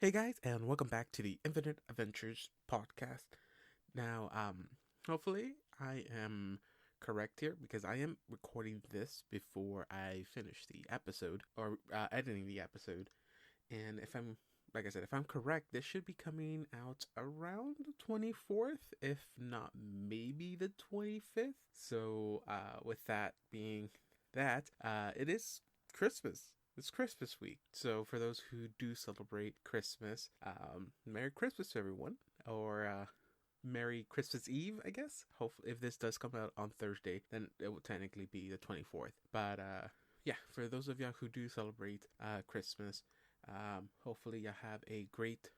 Hey guys, and welcome back to the Infinite Adventures podcast. Now, hopefully I am correct here because I am recording this before I finish the episode or editing the episode. And like I said, if I'm correct, this should be coming out around the 24th, if not maybe the 25th. So, with that being it is Christmas. It's Christmas week, so for those who do celebrate Christmas, Merry Christmas to everyone, or Merry Christmas Eve, I guess. Hopefully, if this does come out on Thursday, then it will technically be the 24th. But yeah, for those of y'all who do celebrate Christmas, hopefully y'all have a great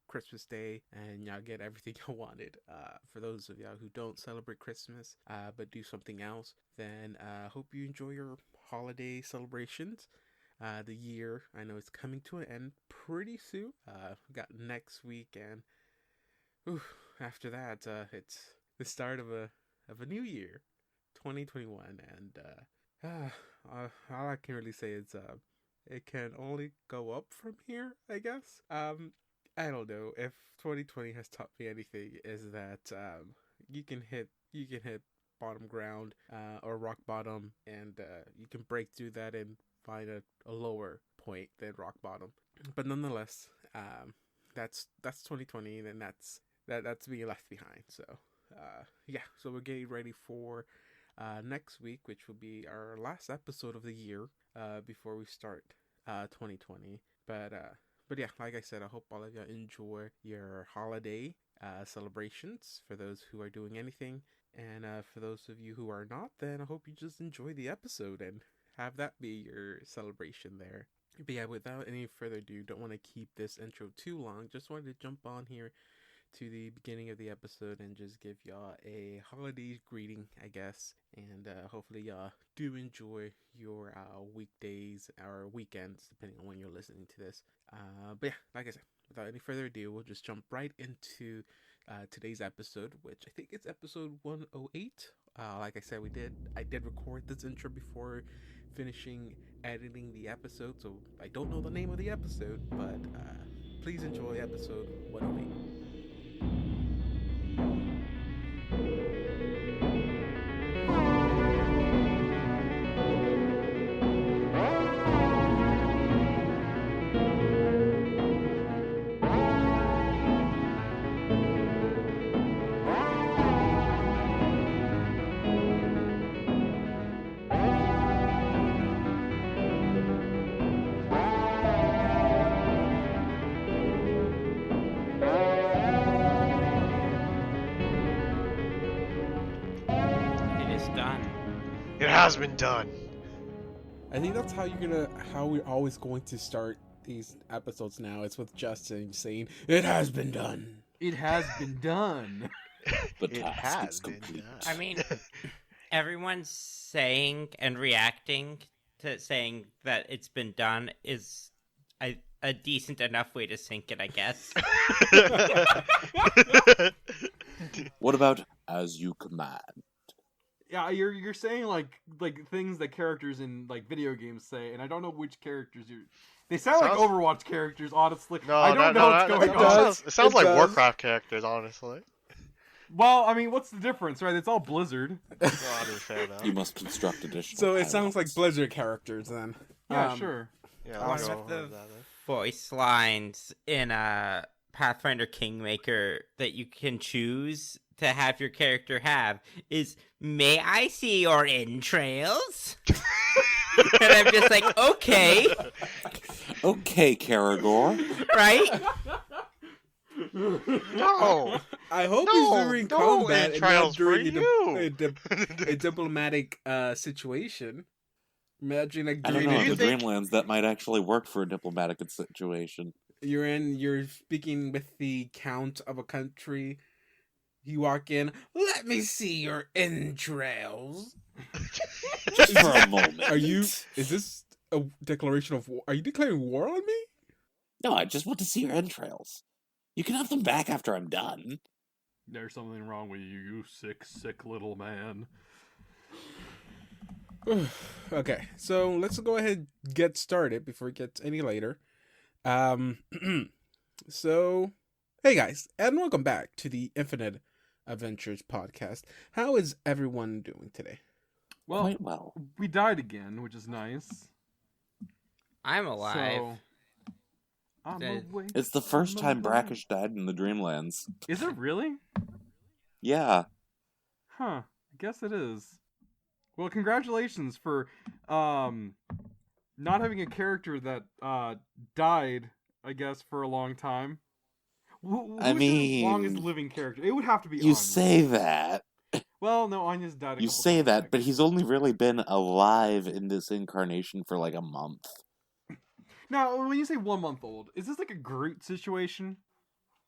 Christmas day and y'all get everything you wanted. For those of y'all who don't celebrate Christmas but do something else, then hope you enjoy your holiday celebrations. The year, I know it's coming to an end pretty soon. We got next week, and after that, it's the start of a new year, 2021, and all I can really say is it can only go up from here, I guess. I don't know if 2020 has taught me anything, is that you can hit bottom ground or rock bottom, and you can break through that and find a lower point than rock bottom. But nonetheless, that's 2020, and that's being left behind. So yeah, so we're getting ready for next week, which will be our last episode of the year before we start 2020. But yeah, like I said, I hope all of you enjoy your holiday celebrations for those who are doing anything. And for those of you who are not, then I hope you just enjoy the episode and have that be your celebration there. But yeah, without any further ado, don't want to keep this intro too long. Just wanted to jump on here to the beginning of the episode and just give y'all a holiday greeting, I guess. And hopefully y'all do enjoy your weekdays or weekends, depending on when you're listening to this. But yeah, like I said, without any further ado, we'll just jump right into today's episode, which I think it's episode 108. Like I said, I did record this intro before finishing editing the episode, so I don't know the name of the episode, but please enjoy episode 108. It has been done. I think that's how we're always going to start these episodes now. It's with Justin saying, "It has been done. It has been done." It has been done. I mean, everyone's saying and reacting to saying that it's been done is a decent enough way to sync it, I guess. What about as you command? Yeah, you're saying like things that characters in like video games say, and I don't know which characters you're. They sound like Overwatch characters, honestly. I don't know what's going on. It sounds like Warcraft characters, honestly. Well, I mean, what's the difference, right? It's all Blizzard. Fair enough. You must construct additional. So it sounds like Blizzard characters then. Yeah, sure. Yeah, One of the voice lines in Pathfinder Kingmaker that you can choose to have your character have is, "May I see your entrails?" And I'm just like, okay. Okay, Karagor. Right? No! I hope he's during combat and not during a diplomatic situation. Imagine like I don't during know, the Dreamlands, that might actually work for a diplomatic situation. you're speaking with the count of a country. You walk in, "Let me see your entrails." Just for a moment. Is this a declaration of war? Are you declaring war on me? No, I just want to see your entrails. You can have them back after I'm done. There's something wrong with you, you sick little man. Okay, so let's go ahead and get started before it gets any later. Um, so, hey guys, and welcome back to the Infinite Adventures podcast. How is everyone doing today? Well, Quite well. we died again, which is nice. I'm alive. So, I'm awake, It's the first I'm time alive. Brackish died in the Dreamlands. Is it really? Yeah. Huh. I guess it is. Well, congratulations for not having a character that died, I guess, for a long time. I Who's your mean, longest living character? It would have to be You Anya. say that. Well, no, Anya's died a You couple say times, that, I but guess. he's only really been alive in this incarnation for like a month. Now, when you say 1 month old, is this like a Groot situation?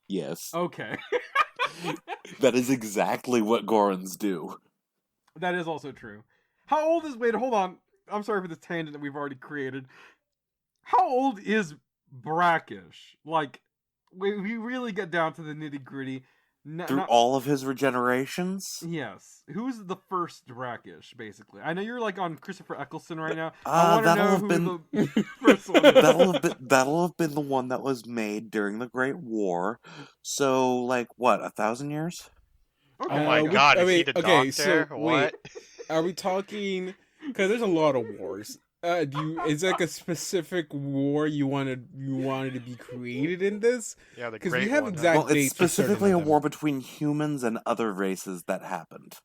Yes. Okay. That is exactly what Gorons do. That is also true. How old is... Wait, hold on. I'm sorry for this tangent that we've already created. How old is Brackish? Like, we really get down to the nitty gritty. Through all of his regenerations? Yes. Who's the first Brackish, basically? I know you're like on Christopher Eccleston right now. I want to know who the first one is. That'll have been the one that was made during the Great War. So, like, what, 1,000 years? Okay. Oh my god, is he the okay, doctor? so, What? Are we talking? Because there's a lot of wars. Is like a specific war you wanted to be created in this? Yeah, the Because great we have one. exact Well, it's dates for certain specifically a of them. war between humans and other races that happened.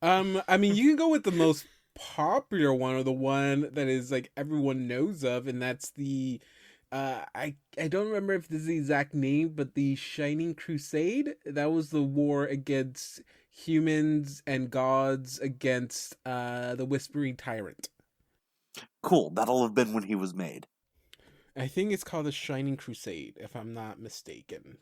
I mean, you can go with the most popular one, or the one that is like everyone knows of, and that's the I don't remember if this is the exact name, but the Shining Crusade. That was the war against humans and gods against the Whispering Tyrant. Cool, that'll have been when he was made. I think it's called the Shining Crusade, if I'm not mistaken.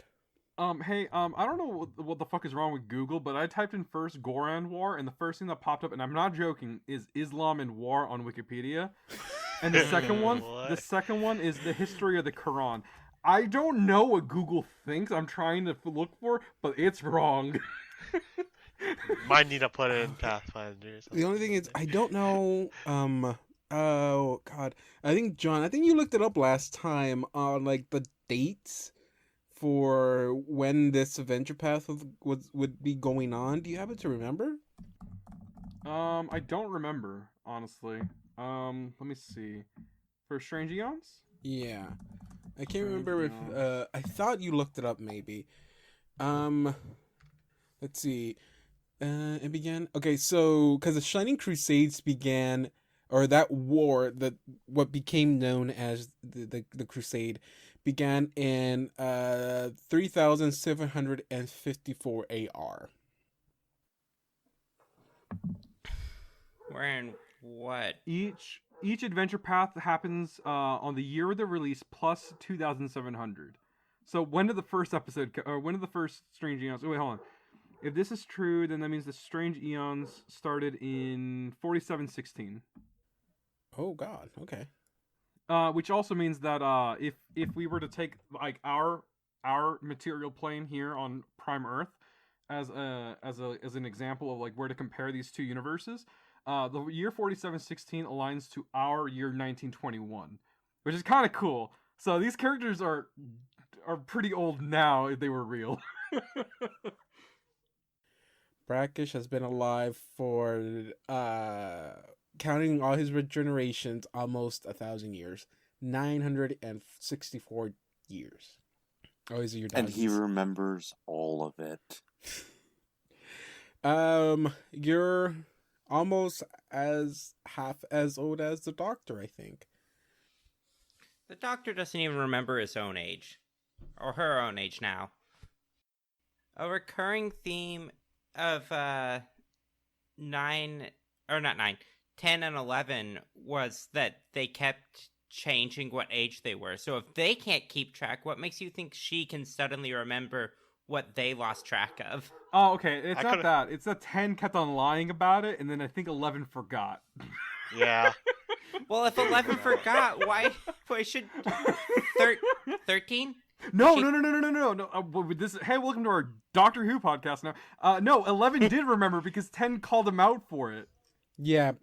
Hey, I don't know what the fuck is wrong with Google, but I typed in first Goran War, and the first thing that popped up, and I'm not joking, is Islam and War on Wikipedia. And the second one, What? is the history of the Quran. I don't know what Google thinks I'm trying to look for, but it's wrong. Might need to put it in Pathfinder or something. The only thing is, I don't know. Oh God, I think John. You looked it up last time on like the dates for when this adventure path would be going on. Do you happen to remember? I don't remember, honestly. Let me see. For Strange Eons? Yeah, I can't remember if I thought you looked it up maybe. Let's see. It began. Okay, so because the Shining Crusades began, or that war, that what became known as the Crusade, began in 3754 AR. We're in what? Each adventure path happens on the year of the release plus 2,700. So when did the first when did the first Strange Eons? Oh wait, hold on. If this is true, then that means the Strange Eons started in 4716. Oh God. Okay. Which also means that if we were to take like our material plane here on Prime Earth as an example of like where to compare these two universes, the year 4716 aligns to our year 1921, which is kind of cool. So these characters are pretty old now if they were real. Brackish has been alive for counting all his regenerations almost 1,000 years, 964 years. Oh, is it your dog? And he remembers all of it. You're almost half as old as the Doctor, I think. The Doctor doesn't even remember his own age. Or her own age now. A recurring theme of 10 and 11 was that they kept changing what age they were. So if they can't keep track, what makes you think she can suddenly remember what they lost track of? Oh, okay. It's not that. It's that 10 kept on lying about it, and then I think 11 forgot. Yeah. Well, if 11 forgot, why should 13? No. Hey, welcome to our Doctor Who podcast now. No, 11 did remember because 10 called him out for it. Yeah.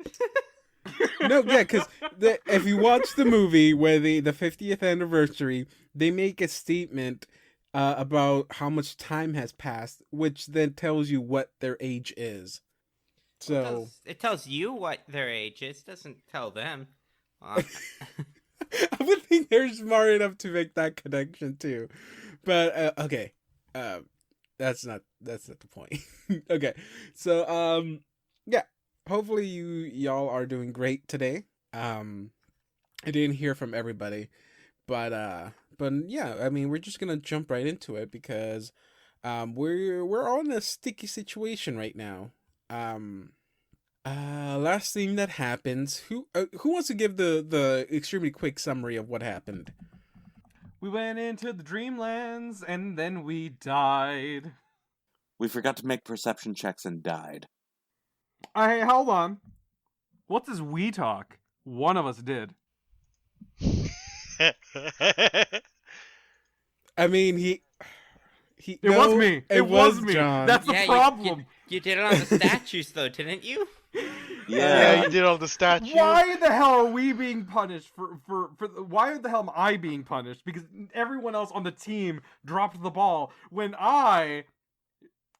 No, yeah, because if you watch the movie where the 50th anniversary, they make a statement about how much time has passed, which then tells you what their age is. So It tells you what their age is. It doesn't tell them. I would think they're smart enough to make that connection too. But okay, that's not the point. Okay, so yeah. Hopefully y'all are doing great today. I didn't hear from everybody, but yeah, I mean we're just gonna jump right into it because we're all in a sticky situation right now. Last thing that happens. Who wants to give the extremely quick summary of what happened? We went into the Dreamlands and then we died. We forgot to make perception checks and died. Hey, hold on. What does we talk? One of us did. I mean, he It was me. It was me. John. That's the problem. You did it on the statues, though, didn't you? Yeah, you did all the statue. Why the hell are we being punished why the hell am I being punished? Because everyone else on the team dropped the ball when I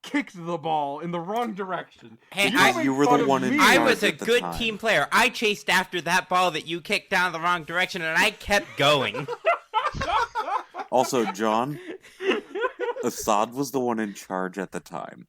kicked the ball in the wrong direction. Hey, you were the one in charge. I was a at the good time. team player. I chased after that ball that you kicked down the wrong direction, and I kept going. Also, John, Assad was the one in charge at the time.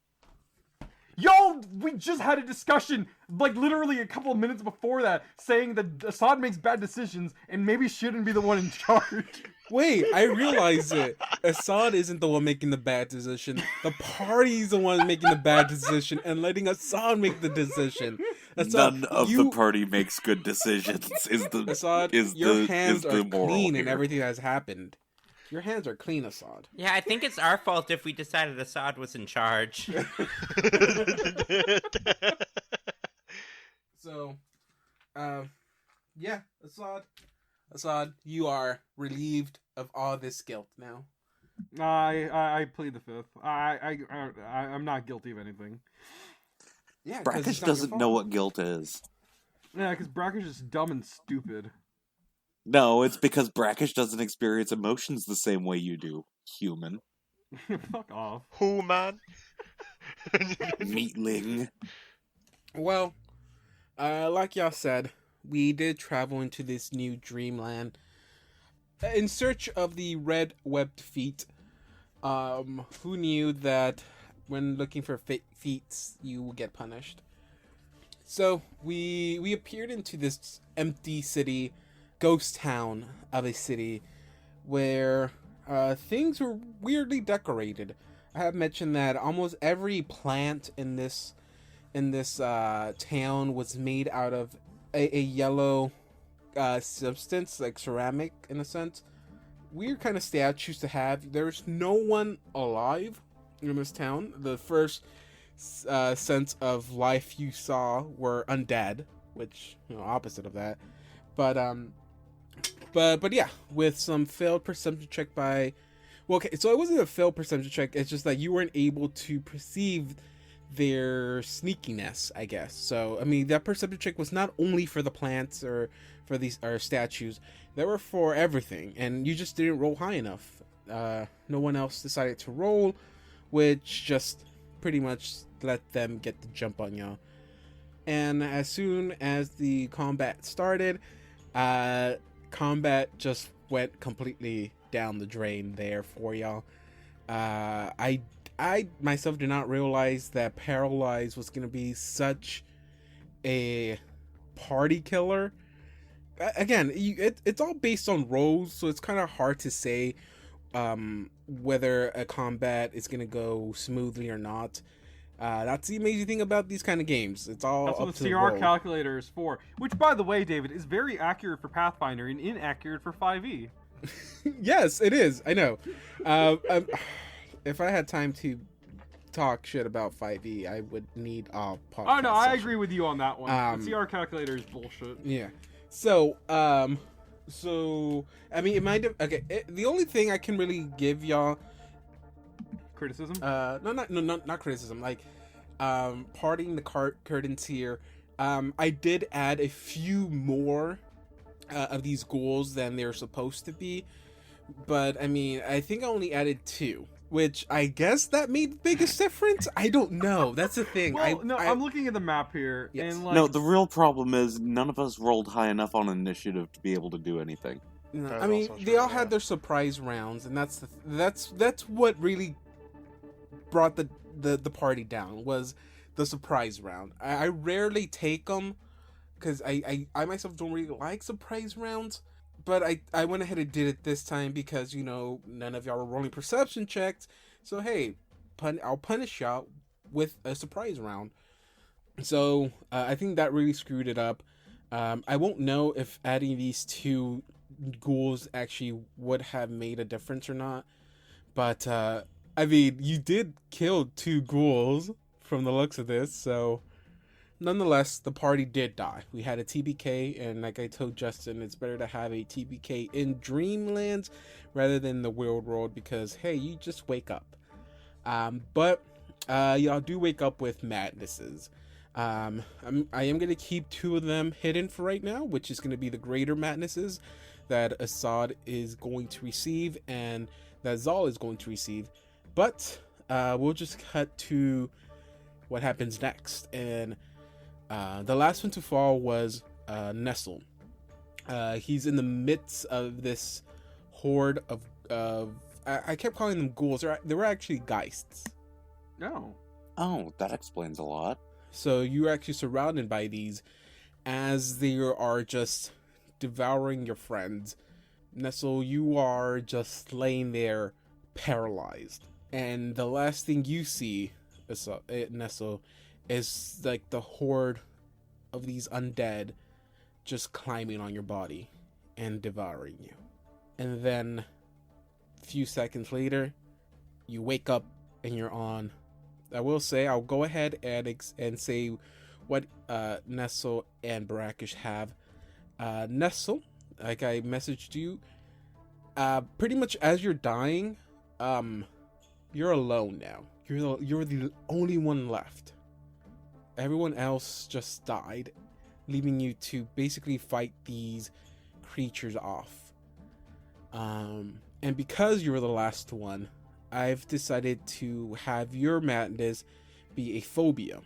Yo, we just had a discussion, like literally a couple of minutes before that, saying that Assad makes bad decisions and maybe shouldn't be the one in charge. Wait, I realize it. Assad isn't the one making the bad decision. The party's the one making the bad decision and letting Assad make the decision. Assad, None of the party makes good decisions. Assad, your hands are clean in everything that's happened. Your hands are clean, Assad. Yeah, I think it's our fault if we decided Assad was in charge. So, yeah, Assad, you are relieved of all this guilt now. I plead the fifth. I'm not guilty of anything. Yeah, Brackish doesn't know what guilt is. Yeah, because Brackish is dumb and stupid. No, it's because Brackish doesn't experience emotions the same way you do, human. Fuck off. Who, man? Meatling. Well, like y'all said, we did travel into this new dreamland in search of the red webbed feet. Who knew that when looking for feats, you will get punished? So we appeared into this empty city, ghost town of a city, where things were weirdly decorated. I have mentioned that almost every plant in this town was made out of a yellow substance, like ceramic in a sense. Weird kind of statues to have. There's no one alive in this town. The first sense of life you saw were undead, which, opposite of that. But yeah, with some failed perception check by... Well, okay, so it wasn't a failed perception check. It's just that you weren't able to perceive their sneakiness, I guess. So, I mean, that perception check was not only for the plants or for these statues. They were for everything, and you just didn't roll high enough. No one else decided to roll, which just pretty much let them get the jump on y'all. And as soon as the combat started, combat just went completely down the drain there for y'all. I myself did not realize that Paralyze was going to be such a party killer. Again, it's all based on rolls, so it's kind of hard to say whether a combat is going to go smoothly or not. That's the amazing thing about these kind of games. It's all That's up what to the the CR roll. calculator is for. Which, by the way, David, is very accurate for Pathfinder and inaccurate for 5e. Yes, it is. I know. If I had time to talk shit about 5e, I would need a podcast. Oh no, I session. agree with you on that one. The CR calculator is bullshit. Yeah. So, I mean, it might have. Okay, the only thing I can really give y'all, Criticism? not criticism. Like, parting the curtains here. I did add a few more of these ghouls than they're supposed to be, but I mean, I think I only added 2, which I guess that made the biggest difference. I don't know. That's the thing. Well, I'm looking at the map here, Yes. and like, No, the real problem is none of us rolled high enough on initiative to be able to do anything. No, That's I mean, also they true, all yeah. had their surprise rounds, and that's what really brought the party down, was the surprise round. I rarely take them because I myself don't really like surprise rounds, but I went ahead and did it this time because, you know, none of y'all were rolling perception checks. So hey, I'll punish y'all with a surprise round. So I think that really screwed it up. I won't know if adding these 2 ghouls actually would have made a difference or not. But I mean, you did kill 2 ghouls from the looks of this, so nonetheless, the party did die. We had a TBK, and like I told Justin, it's better to have a TBK in Dreamlands rather than the real world because, hey, you just wake up. But y'all do wake up with madnesses. I am going to keep 2 of them hidden for right now, which is going to be the greater madnesses that Assad is going to receive and that Zal is going to receive. But we'll just cut to what happens next. And the last one to fall was Nestle. He's in the midst of this horde of I kept calling them ghouls. They were actually geists. no. Oh, that explains a lot. So you're actually surrounded by these as they are just devouring your friends. Nestle, you are just laying there paralyzed. And the last thing you see, Nestle, is like the horde of these undead just climbing on your body and devouring you. And then a few seconds later, you wake up and you're on. I will say, I'll go ahead and say what Nestle and Barakish have. Nestle, like I messaged you, pretty much as you're dying, you're alone now. You're the only one left. Everyone else just died, leaving you to basically fight these creatures off. And because you were the last one, I've decided to have your madness be a phobia.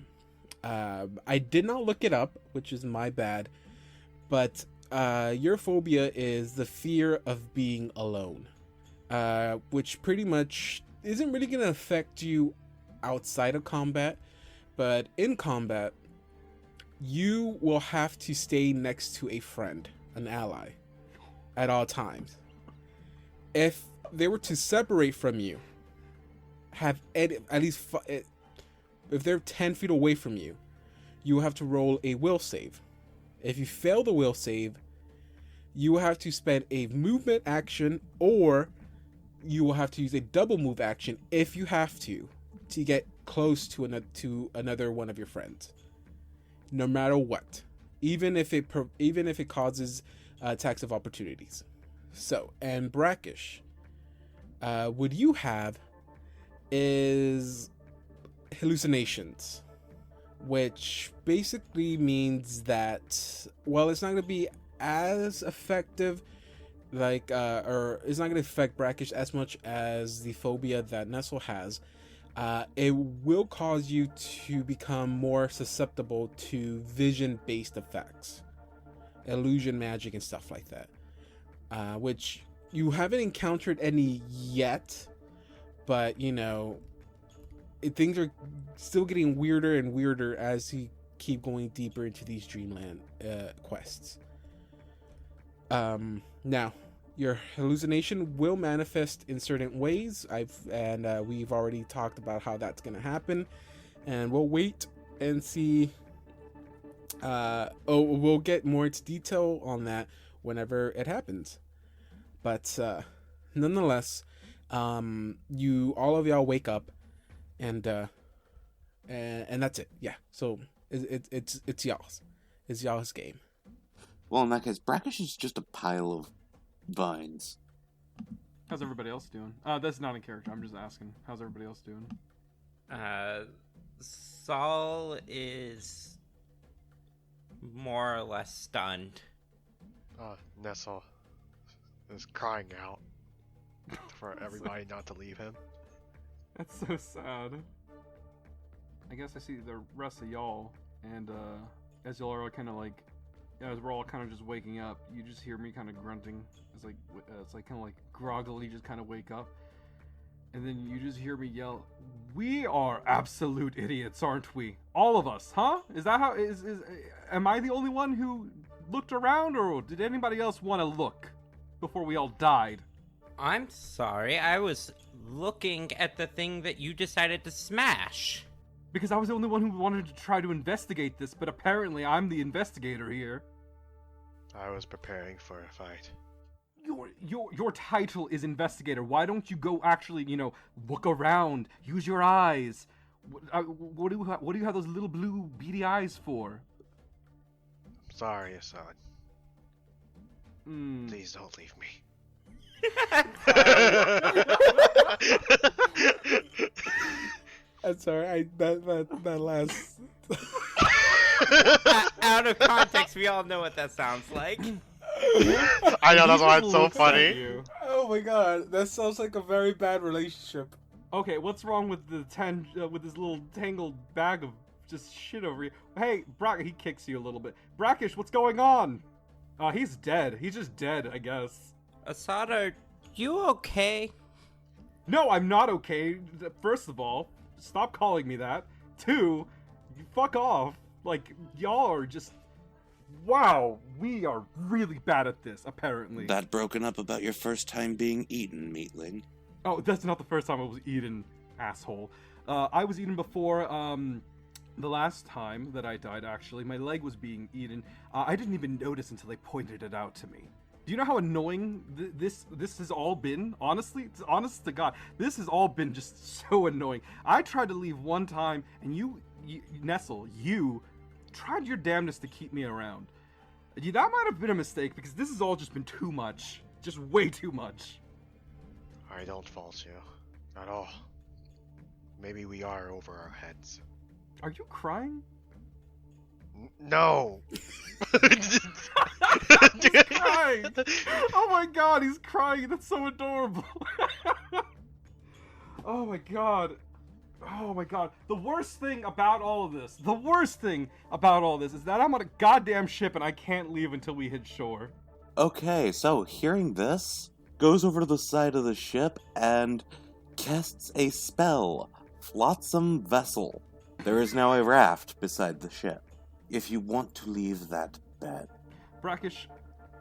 I did not look it up, which is my bad, but your phobia is the fear of being alone, which pretty much isn't really going to affect you outside of combat, but in combat, you will have to stay next to a friend, an ally, at all times. If they were to separate from you, if they're 10 feet away from you, you will have to roll a will save. If you fail the will save, you will have to spend a movement action, or you will have to use a double move action if you have to get close to another one of your friends. No matter what, even if it causes attacks of opportunities. So, and Brackish, what you have is hallucinations, which basically means that, well, it's not going to be as effective, like, or it's not going to affect Brackish as much as the phobia that Nestle has. It will cause you to become more susceptible to vision-based effects, illusion magic, and stuff like that, which you haven't encountered any yet. But, you know, things are still getting weirder and weirder as you keep going deeper into these Dreamland quests. Now, your hallucination will manifest in certain ways. We've already talked about how that's going to happen. And we'll wait and see. We'll get more into detail on that whenever it happens. But nonetheless, all of y'all wake up, and that's it. Yeah. So it's y'all's. It's y'all's game. Well, in that case, Brackish is just a pile of vines. How's everybody else doing? That's not in character. I'm just asking. How's everybody else doing? Saul is more or less stunned. Nestle is crying out for everybody not to leave him. That's so sad. I guess I see the rest of y'all, and as y'all are kind of like, as we're all kind of just waking up, you just hear me kind of grunting. It's like kind of like groggily, just kind of wake up, and then you just hear me yell, "We are absolute idiots, aren't we? All of us, huh? Is that how? Am I the only one who looked around, or did anybody else want to look before we all died?" I'm sorry, I was looking at the thing that you decided to smash. Because I was the only one who wanted to try to investigate this, but apparently I'm the investigator here. I was preparing for a fight. Your title is investigator. Why don't you go actually, look around, use your eyes? What do you have those little blue beady eyes for? I'm sorry, Assad. Please don't leave me. I'm sorry, that last... Out of context, we all know what that sounds like. I know, that's why it's so funny. Oh my god, that sounds like a very bad relationship. Okay, what's wrong with with this little tangled bag of just shit over here? Hey, he kicks you a little bit. Brackish, what's going on? He's dead. He's just dead, I guess. Assad, are you okay? No, I'm not okay. First of all, stop calling me that. 2, you fuck off. Like, y'all are just... Wow, we are really bad at this, apparently. That broken up about your first time being eaten, Meatling. Oh, that's not the first time I was eaten, asshole. I was eaten before, the last time that I died, actually. My leg was being eaten. I didn't even notice until they pointed it out to me. Do you know how annoying this has all been? Honestly, honest to God, this has all been just so annoying. I tried to leave one time, and you Nestle, you tried your damnedest to keep me around. That might have been a mistake, because this has all just been too much. Just way too much. I don't fault you. At all. Maybe we are over our heads. Are you crying? No! He's crying! Oh my god, he's crying! That's so adorable! Oh my god. Oh my god. The worst thing about all of this, is that I'm on a goddamn ship and I can't leave until we hit shore. Okay, so hearing this, goes over to the side of the ship and casts a spell. Flotsam Vessel. There is now a raft beside the ship. If you want to leave that bed. Brackish,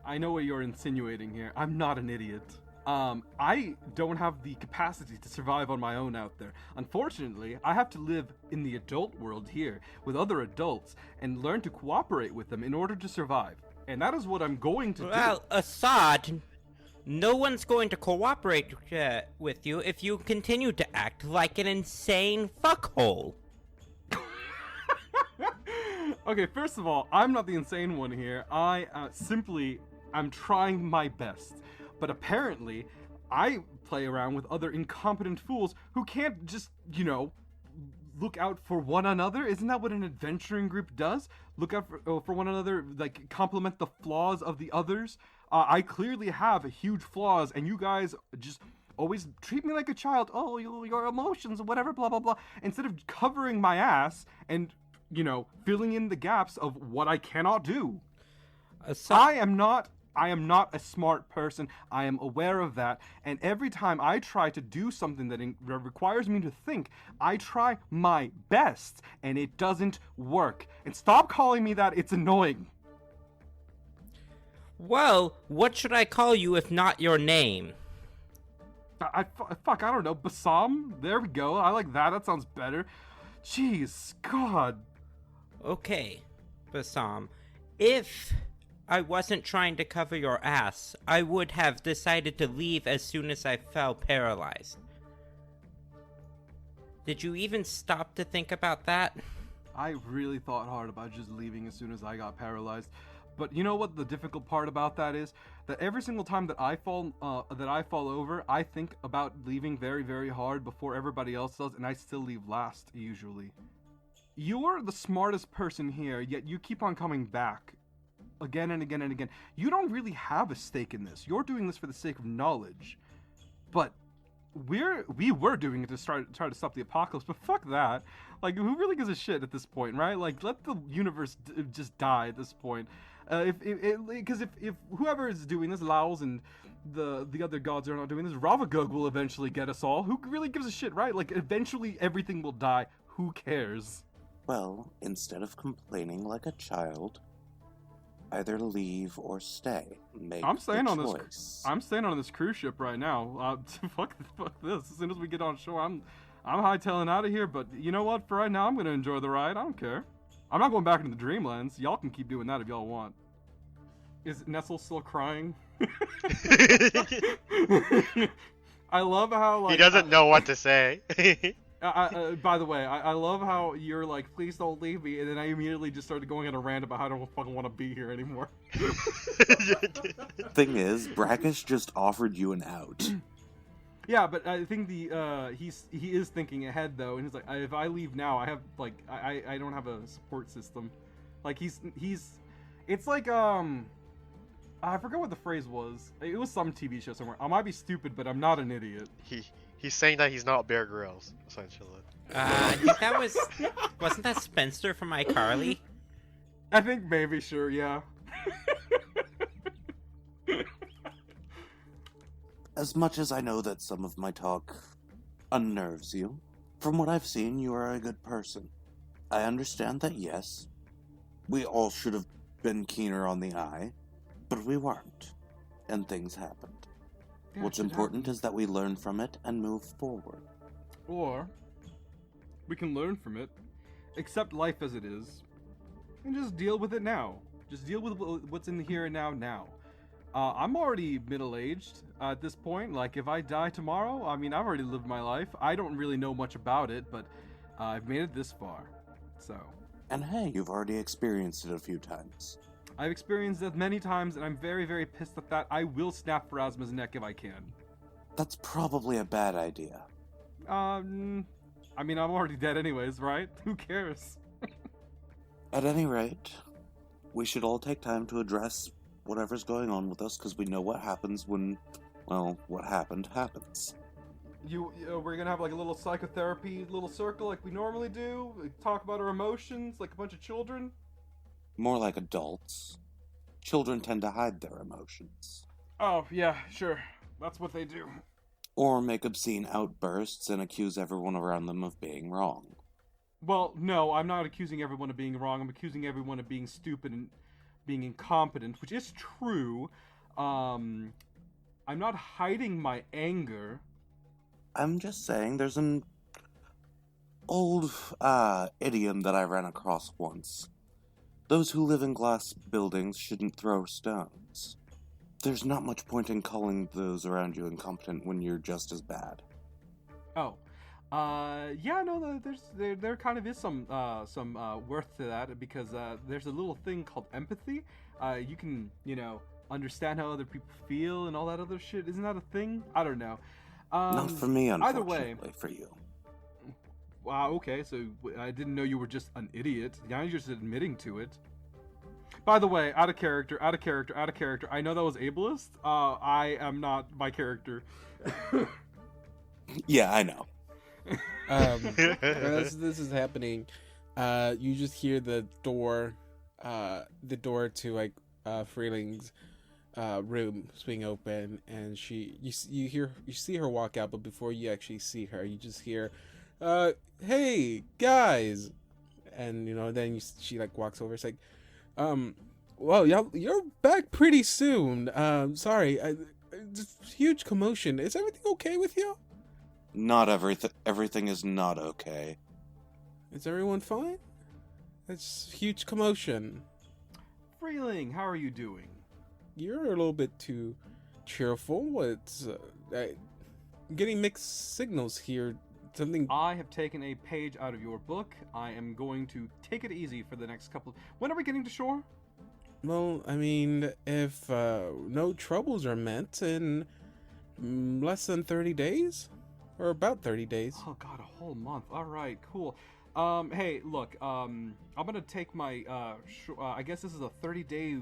I know what you're insinuating here. I'm not an idiot. I don't have the capacity to survive on my own out there. Unfortunately, I have to live in the adult world here with other adults and learn to cooperate with them in order to survive. And that is what I'm going to do. Well, Assad, no one's going to cooperate with you if you continue to act like an insane fuckhole. Okay, first of all, I'm not the insane one here. I'm trying my best. But apparently, I play around with other incompetent fools who can't just, look out for one another. Isn't that what an adventuring group does? Look out for one another, like, compliment the flaws of the others? I clearly have huge flaws, and you guys just always treat me like a child. Oh, your emotions, whatever, blah, blah, blah. Instead of covering my ass and, filling in the gaps of what I cannot do. I am not a smart person. I am aware of that. And every time I try to do something that requires me to think, I try my best, and it doesn't work. And stop calling me that. It's annoying. Well, what should I call you if not your name? I don't know. Basam? There we go. I like that. That sounds better. Jeez, God. Okay, Basam. If I wasn't trying to cover your ass, I would have decided to leave as soon as I fell paralyzed. Did you even stop to think about that? I really thought hard about just leaving as soon as I got paralyzed. But you know what the difficult part about that is? That every single time that I fall over, I think about leaving very, very hard before everybody else does, and I still leave last, usually. You're the smartest person here, yet you keep on coming back. Again and again and again. You don't really have a stake in this. You're doing this for the sake of knowledge. But we were doing it to try to stop the apocalypse, but fuck that. Like, who really gives a shit at this point, right? Like, let the universe just die at this point. Because if whoever is doing this, Laos and the other gods are not doing this, Ravagug will eventually get us all. Who really gives a shit, right? Like, eventually everything will die. Who cares? Well, instead of complaining like a child, either leave or stay. Make I'm staying the on choice. this. I'm staying on this cruise ship right now. Fuck this. As soon as we get on shore, I'm hightailing out of here. But you know what? For right now, I'm gonna enjoy the ride. I don't care. I'm not going back into the Dreamlands. Y'all can keep doing that if y'all want. Is Nestle still crying? I love how like he doesn't know what to say. by the way, I love how you're like, please don't leave me, and then I immediately just started going on a rant about how I don't fucking want to be here anymore. Thing is, Brackish just offered you an out. Yeah, but I think he is thinking ahead though, and he's like, if I leave now, I have like I don't have a support system. Like it's like I forgot what the phrase was. It was some TV show somewhere. I might be stupid, but I'm not an idiot. He's saying that he's not Bear Grylls, essentially. I think that wasn't that Spencer from iCarly? I think maybe, sure, yeah. As much as I know that some of my talk unnerves you, from what I've seen, you are a good person. I understand that, yes, we all should have been keener on the eye, but we weren't, and things happened. Yeah, What's it important is that we learn from it and move forward. Or we can learn from it, accept life as it is, and just deal with it now. Just deal with what's in the here and now. I'm already middle-aged at this point. Like, if I die tomorrow, I mean, I've already lived my life. I don't really know much about it, but I've made it this far. So. And hey, you've already experienced it a few times. I've experienced it many times, and I'm very, very pissed at that. I will snap Pharasma's neck if I can. That's probably a bad idea. I mean, I'm already dead anyways, right? Who cares? At any rate, we should all take time to address whatever's going on with us, because we know what happens when, well, what happened happens. We're gonna have like a little psychotherapy little circle like we normally do? Talk about our emotions like a bunch of children? More like adults. Children tend to hide their emotions. Oh, yeah, sure. That's what they do. Or make obscene outbursts and accuse everyone around them of being wrong. Well, no, I'm not accusing everyone of being wrong. I'm accusing everyone of being stupid and being incompetent, which is true. I'm not hiding my anger. I'm just saying there's an old idiom that I ran across once. Those who live in glass buildings shouldn't throw stones. There's not much point in calling those around you incompetent when you're just as bad. Oh. Yeah, no, there kind of is some worth to that, because there's a little thing called empathy. You can, understand how other people feel and all that other shit. Isn't that a thing? I don't know. Not for me, unfortunately. Either way. For you. Wow, okay, so I didn't know you were just an idiot. Now you're just admitting to it. By the way, out of character. I know that was ableist. I am not my character. Yeah, I know. As this is happening, you just hear the door to like Freeling's room swing open, and you see her walk out, but before you actually see her, you just hear, "Hey guys," and then she like walks over. It's like, well, you're back pretty soon. Sorry, huge commotion. Is everything okay with you? Not everything is not okay. Is everyone fine? It's huge commotion. Freeling, how are you doing? You're a little bit too cheerful. It's getting mixed signals here. Something. I have taken a page out of your book. I am going to take it easy for the next couple. When are we getting to shore? Well, I mean, if no troubles are met in less than 30 days, or about 30 days. Oh god, a whole month. All right, cool. Hey, look. I'm gonna take my. I guess this is a 30-day,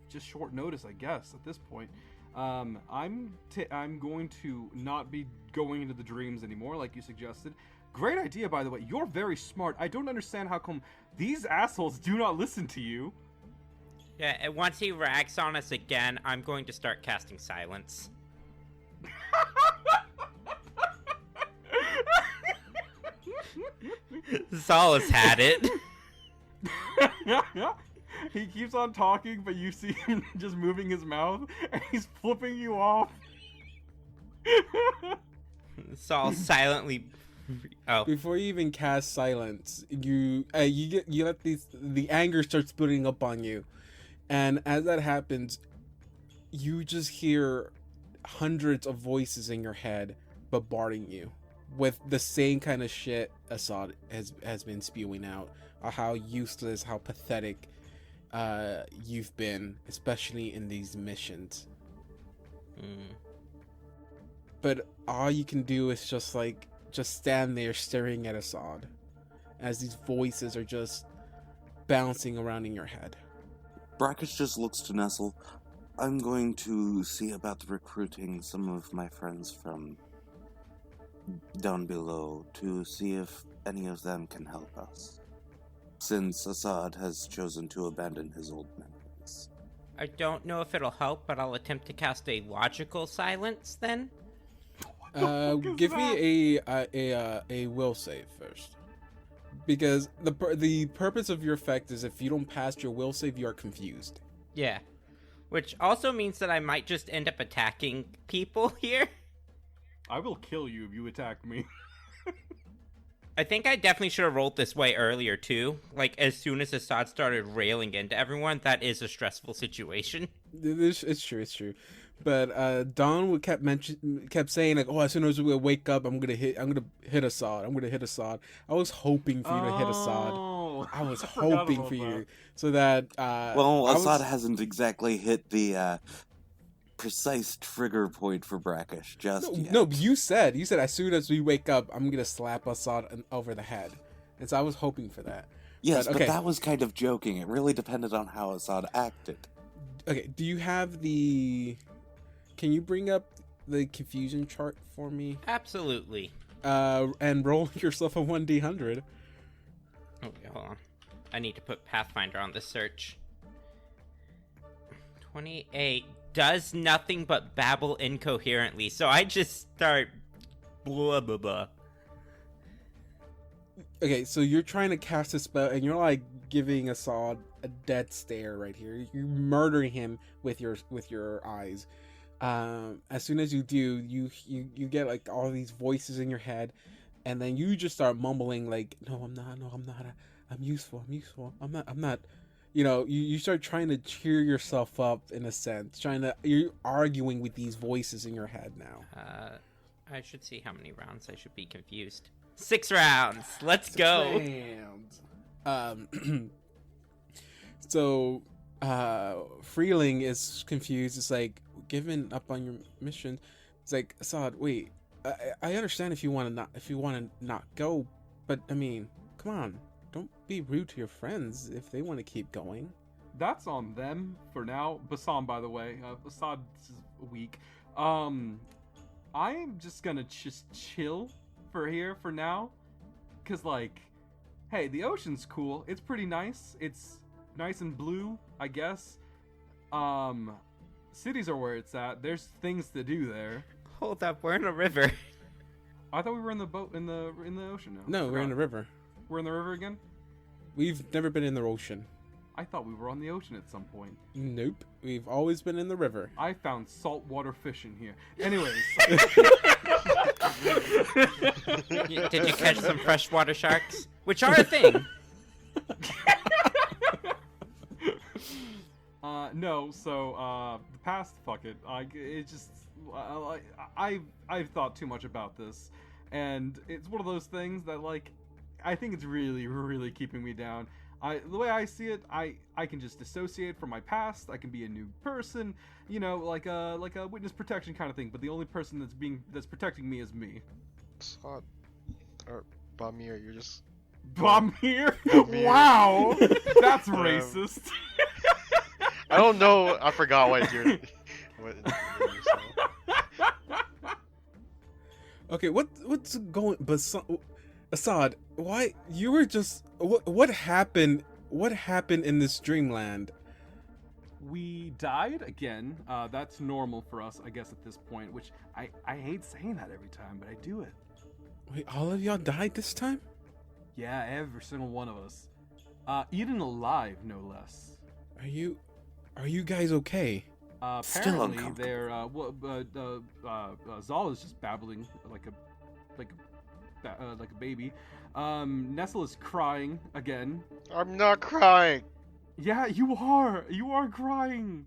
just short notice. I guess at this point. I'm going to not be going into the dreams anymore, like you suggested. Great idea, by the way. You're very smart. I don't understand how come these assholes do not listen to you. Yeah, and once he rags on us again, I'm going to start casting silence. Saul has had it. He keeps on talking, but you see him just moving his mouth, and he's flipping you off. Saul silently. Oh, Before you even cast silence, you let the anger starts building up on you, and as that happens, you just hear hundreds of voices in your head bombarding you with the same kind of shit Assad has been spewing out. How useless, how pathetic you've been, especially in these missions. But all you can do is just stand there staring at Assad as these voices are just bouncing around in your head. Brackish just looks to Nestle. I'm going to see about recruiting some of my friends from down below to see if any of them can help us, since Assad has chosen to abandon his old memories. I don't know if it'll help, but I'll attempt to cast a logical silence then. Give me a will save first, because the purpose of your effect is if you don't pass your will save, you are confused. Yeah. Which also means that I might just end up attacking people here. I will kill you if you attack me. I think I definitely should have rolled this way earlier too. Like, as soon as Assad started railing into everyone, that is a stressful situation. It's true. But Don kept saying like, "Oh, as soon as we wake up, I'm gonna hit Assad. I was hoping for you to hit Assad. I was hoping for you so that. Assad hasn't exactly hit the precise trigger point for Brackish just yet. No, you said as soon as we wake up, I'm gonna slap Assad over the head, and so I was hoping for that. Yes, but that was kind of joking. It really depended on how Assad acted. Okay, do you have the? Can you bring up the confusion chart for me? Absolutely. And roll yourself a 1d100. Okay, hold on. I need to put Pathfinder on this search. 28 does nothing but babble incoherently, so I just start blah blah blah. Okay, so you're trying to cast a spell, and you're like giving Assad a dead stare right here. You're murdering him with your eyes. As soon as you do, you get like all these voices in your head, and then you just start mumbling like, "No, I'm not. I'm useful. I'm not." You know, you start trying to cheer yourself up in a sense. You're arguing with these voices in your head now. I should see how many rounds I should be confused. 6 rounds. Let's go. So, Freeling is confused. It's like, giving up on your mission. It's like, Assad, wait. I understand if you want to not go, but I mean, come on. Don't be rude to your friends if they want to keep going. That's on them for now. Bassam, by the way, Assad's weak. I'm just gonna just chill for now, cause like, hey, the ocean's cool. It's pretty nice. It's nice and blue, I guess. Cities are where it's at. There's things to do there. Hold up, we're in a river. I thought we were in the boat in the ocean now. No, we're in the river. We're in the river again? We've never been in the ocean. I thought we were on the ocean at some point. Nope. We've always been in the river. I found saltwater fish in here. Anyways. Did you catch some freshwater sharks? Which are a thing. No, so, the past, fuck it. I've thought too much about this. And it's one of those things that, like, I think it's really, really keeping me down. The way I see it, I can just dissociate from my past. I can be a new person, you know, like a witness protection kind of thing. But the only person that's protecting me is me. Assad, or Bamir, you're just I'm here? I'm here. Wow! That's racist. I don't know. I forgot what you're. What you said. Okay, what's going? But Assad, why you were just what happened? What happened in this dreamland? We died again. That's normal for us, I guess, at this point, which I hate saying that every time, but I do it. Wait, all of y'all died this time? Yeah, every single one of us. Eaten alive, no less. Are you guys okay? Still Apparently, uncomfortable. they're Zal is just babbling like a baby. Nestle is crying again. I'm not crying. Yeah, you are. You are crying.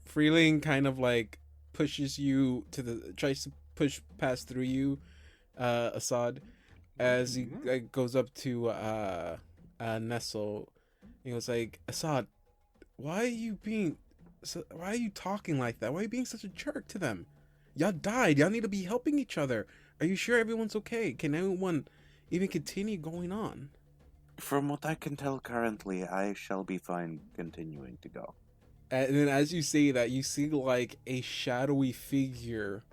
Freeling kind of like pushes you tries to push past through you, Assad, as he like, goes up to Nestle. He was like, Assad, why are you talking like that? Why are you being such a jerk to them? Y'all died. Y'all need to be helping each other. Are you sure everyone's okay? Can anyone even continue going on? From what I can tell currently, I shall be fine continuing to go. And then as you say that, you see like a shadowy figure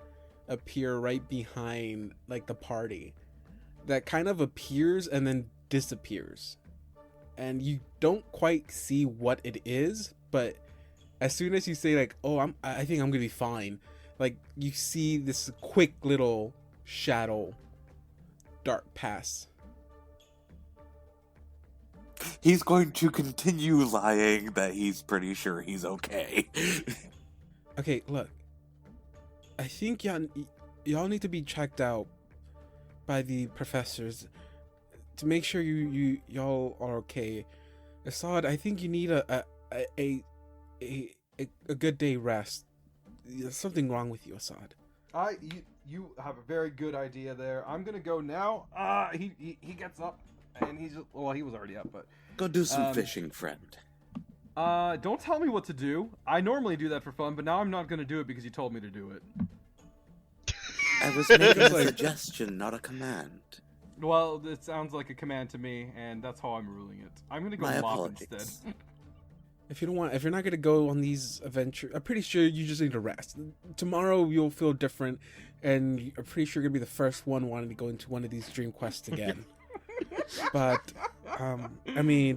appear right behind like the party that kind of appears and then disappears. And you don't quite see what it is, but as soon as you say like, "Oh, I think I'm going to be fine." Like you see this quick little shadow dart pass. He's going to continue lying that he's pretty sure he's okay. Okay, look. I think y'all need to be checked out by the professors to make sure y'all are okay. Assad, I think you need a good day rest. There's something wrong with you, Assad. You have a very good idea there. I'm gonna go now. He gets up and he's just, well, he was already up, but Go do some fishing, friend. don't tell me what to do. I normally do that for fun, but now I'm not gonna do it because you told me to do it. I was making a suggestion, not a command. Well, it sounds like a command to me, and that's how I'm ruling it. I'm gonna go My mop apologies. instead. If you're not gonna go on these adventures, I'm pretty sure you just need to rest. Tomorrow you'll feel different, and I'm pretty sure you're gonna be the first one wanting to go into one of these dream quests again. But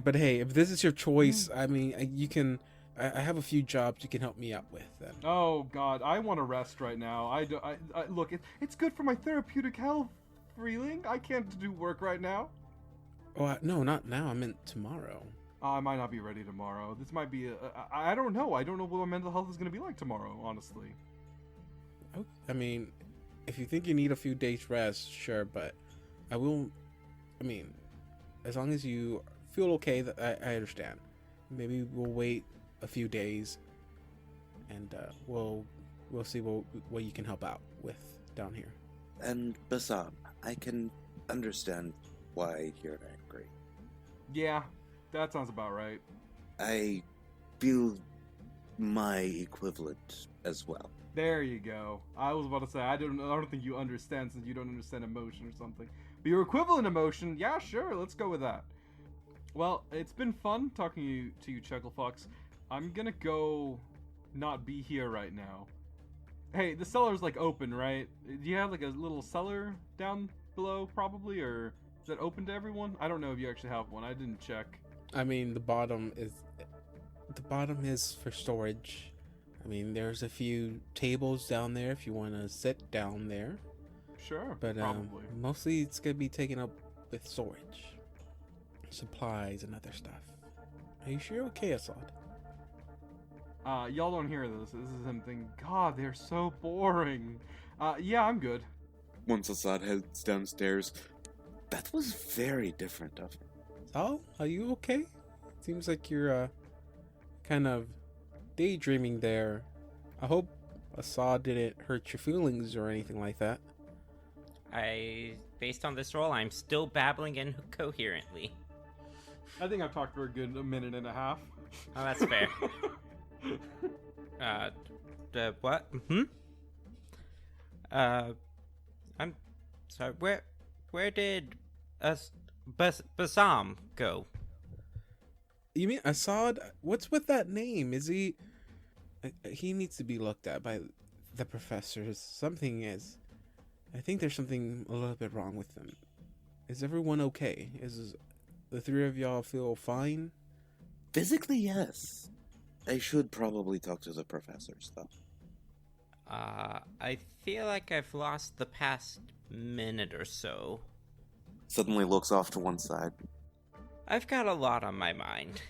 but hey, if this is your choice, you can. I have a few jobs you can help me out with. Then. Oh God, I want to rest right now. I look, it's good for my therapeutic health. Freeling, I can't do work right now. Oh no, not now. I meant tomorrow. I might not be ready tomorrow. This might be I don't know. I don't know what my mental health is going to be like tomorrow, honestly. Oh, I mean, if you think you need a few days rest, sure, but I will. I mean, as long as you feel okay, that I understand. Maybe we'll wait a few days, and we'll see what you can help out with down here. And Bassam, I can understand why you're angry. Yeah, that sounds about right. I feel my equivalent as well. There you go. I was about to say I don't think you understand since you don't understand emotion or something. But your equivalent emotion, yeah, sure, let's go with that. Well, it's been fun talking to you, Chucklefox. I'm gonna go not be here right now. Hey, the cellar's like open, right? Do you have like a little cellar down below, probably, or is that open to everyone? I don't know if you actually have one. I didn't check. I mean, the bottom is for storage. I mean, there's a few tables down there if you want to sit down there. Sure, But probably. mostly it's gonna be taken up with storage, supplies, and other stuff. Are you sure you're okay, Assad? Y'all don't hear this. This is him thinking, God, they're so boring. Yeah, I'm good. Once Assad heads downstairs, that was very different of him. Sal, are you okay? Seems like you're kind of daydreaming there. I hope Assad didn't hurt your feelings or anything like that. Based on this roll, I'm still babbling incoherently. I think I've talked for a good minute and a half. Oh, that's fair. What? I'm sorry. Where did Basam go? You mean Assad? What's with that name? Is he? He needs to be looked at by the professors. Something is. I think there's something a little bit wrong with them. Is everyone okay? Is the three of y'all feel fine? Physically, yes. I should probably talk to the professors, though. I feel like I've lost the past minute or so. Suddenly looks off to one side. I've got a lot on my mind.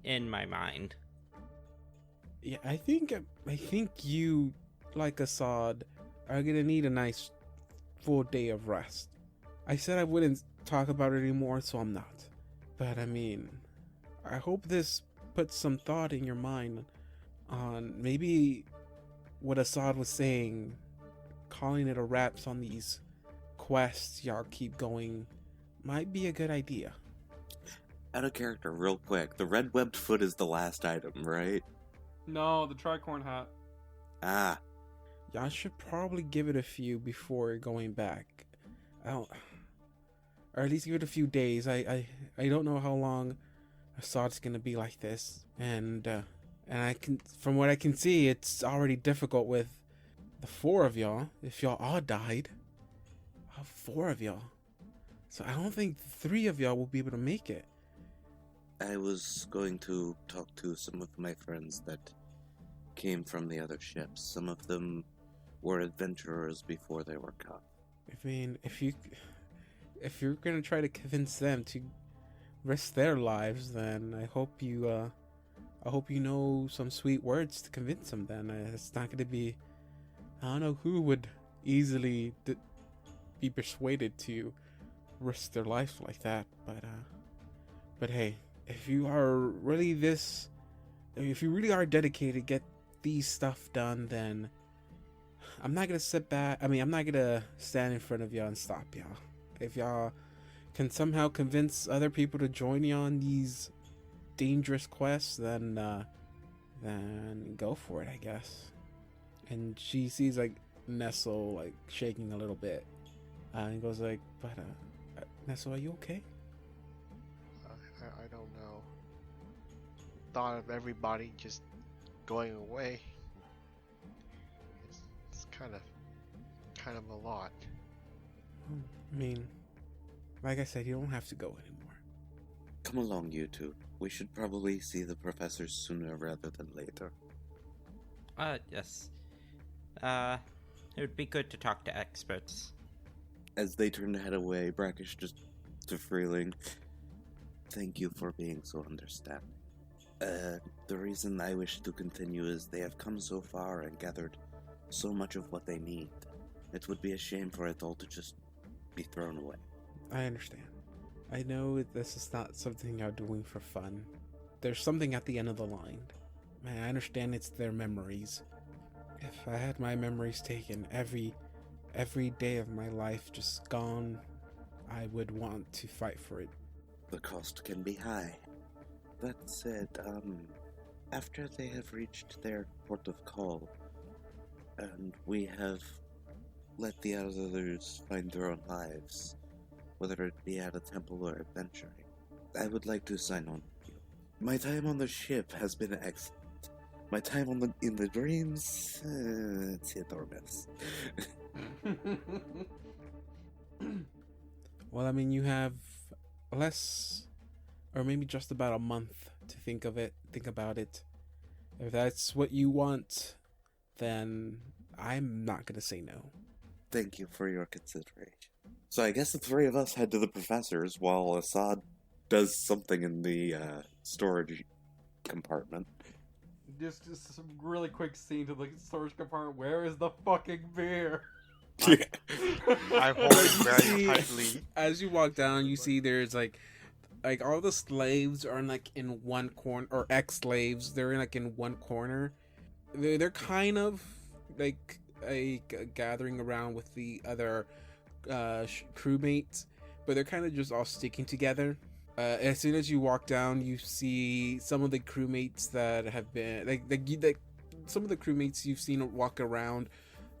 In my mind. Yeah, I think you, like Assad, are gonna need a nice full day of rest. I said I wouldn't talk about it anymore, so I'm not. But I mean, I hope this puts some thought in your mind on maybe what Assad was saying, calling it a wraps on these quests y'all keep going might be a good idea. Out of character, real quick. The red webbed foot is the last item, right? No, the tricorn hat. Ah, Y'all should probably give it a few before going back. Or at least give it a few days. I don't know how long Assad's gonna be like this, and I can, from what I can see, it's already difficult with the four of y'all. If y'all all died, four of y'all. So I don't think three of y'all will be able to make it. I was going to talk to some of my friends that came from the other ships. Some of them were adventurers before they were caught. I mean, if you're gonna try to convince them to risk their lives, then I hope you know some sweet words to convince them. Then it's not gonna be, I don't know who would easily be persuaded to risk their life like that. But hey, if you really are dedicated to get these stuff done, then I'm not gonna sit back. I mean, I'm not gonna stand in front of y'all and stop y'all. If y'all can somehow convince other people to join you on these dangerous quests, then go for it, I guess. And she sees like Nestle like shaking a little bit, and goes like, "But Nestle, are you okay?" I don't know. Thought of everybody just going away. It's kind of a lot. I mean, like I said, you don't have to go anymore. Come along, you two. We should probably see the professors sooner rather than later. Yes. It would be good to talk to experts. As they turn to head away, Brackish just to Freeling. Thank you for being so understanding. The reason I wish to continue is they have come so far and gathered so much of what they need. It would be a shame for it all to just be thrown away. I understand. I know this is not something you're doing for fun. There's something at the end of the line. Man, I understand it's their memories. If I had my memories taken, every day of my life just gone, I would want to fight for it. The cost can be high. That said, after they have reached their port of call, and we have let the others find their own lives, whether it be at a temple or adventuring, I would like to sign on with you. My time on the ship has been excellent. My time in the dreams, it's hit or miss. Well, I mean, you have less, or maybe just about a month to think about it. If that's what you want, then I'm not gonna say no. Thank you for your consideration. So I guess the three of us head to the professors while Assad does something in the storage compartment. Just some really quick scene to the storage compartment. Where is the fucking beer? I hold it very tightly. As you walk down, you see there's like all the slaves are in one corner, or ex-slaves. They're in one corner. They're kind of like a gathering around with the other crewmates, but they're kind of just all sticking together. As soon as you walk down, you see some of the crewmates that have been like some of the crewmates you've seen walk around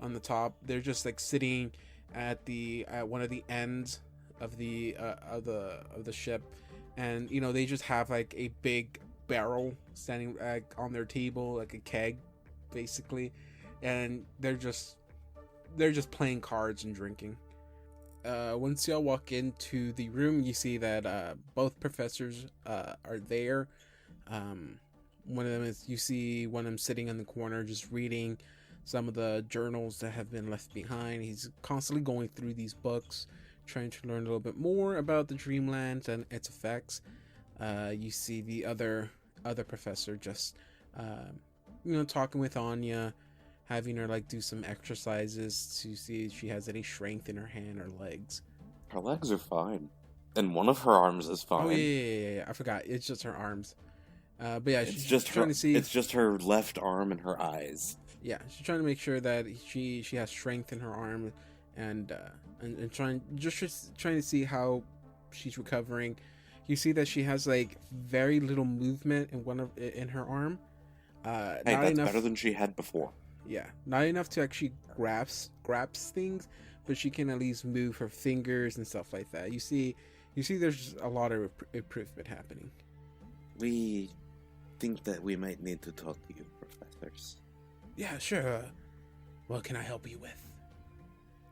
on the top. They're just sitting at one of the ends of the ship, and they just have like a big barrel standing on their table, like a keg, basically, and they're just playing cards and drinking. Once y'all walk into the room, you see that both professors are there. One of them you see one of them sitting in the corner just reading some of the journals that have been left behind. He's constantly going through these books, trying to learn a little bit more about the Dreamlands and its effects. You see the other professor just talking with Anya, having her like do some exercises to see if she has any strength in her hand or legs. Her legs are fine, and one of her arms is fine. Oh yeah. I forgot. It's just her arms. But yeah, she's just trying to see. It's just her left arm and her eyes. Yeah, she's trying to make sure that she has strength in her arm, and trying to see how she's recovering. You see that she has like very little movement in her arm. Hey, that's enough, better than she had before. Yeah, not enough to actually grasp things, but she can at least move her fingers and stuff like that. You see, there's a lot of improvement happening. We think that we might need to talk to you, professors. Yeah, sure. What can I help you with?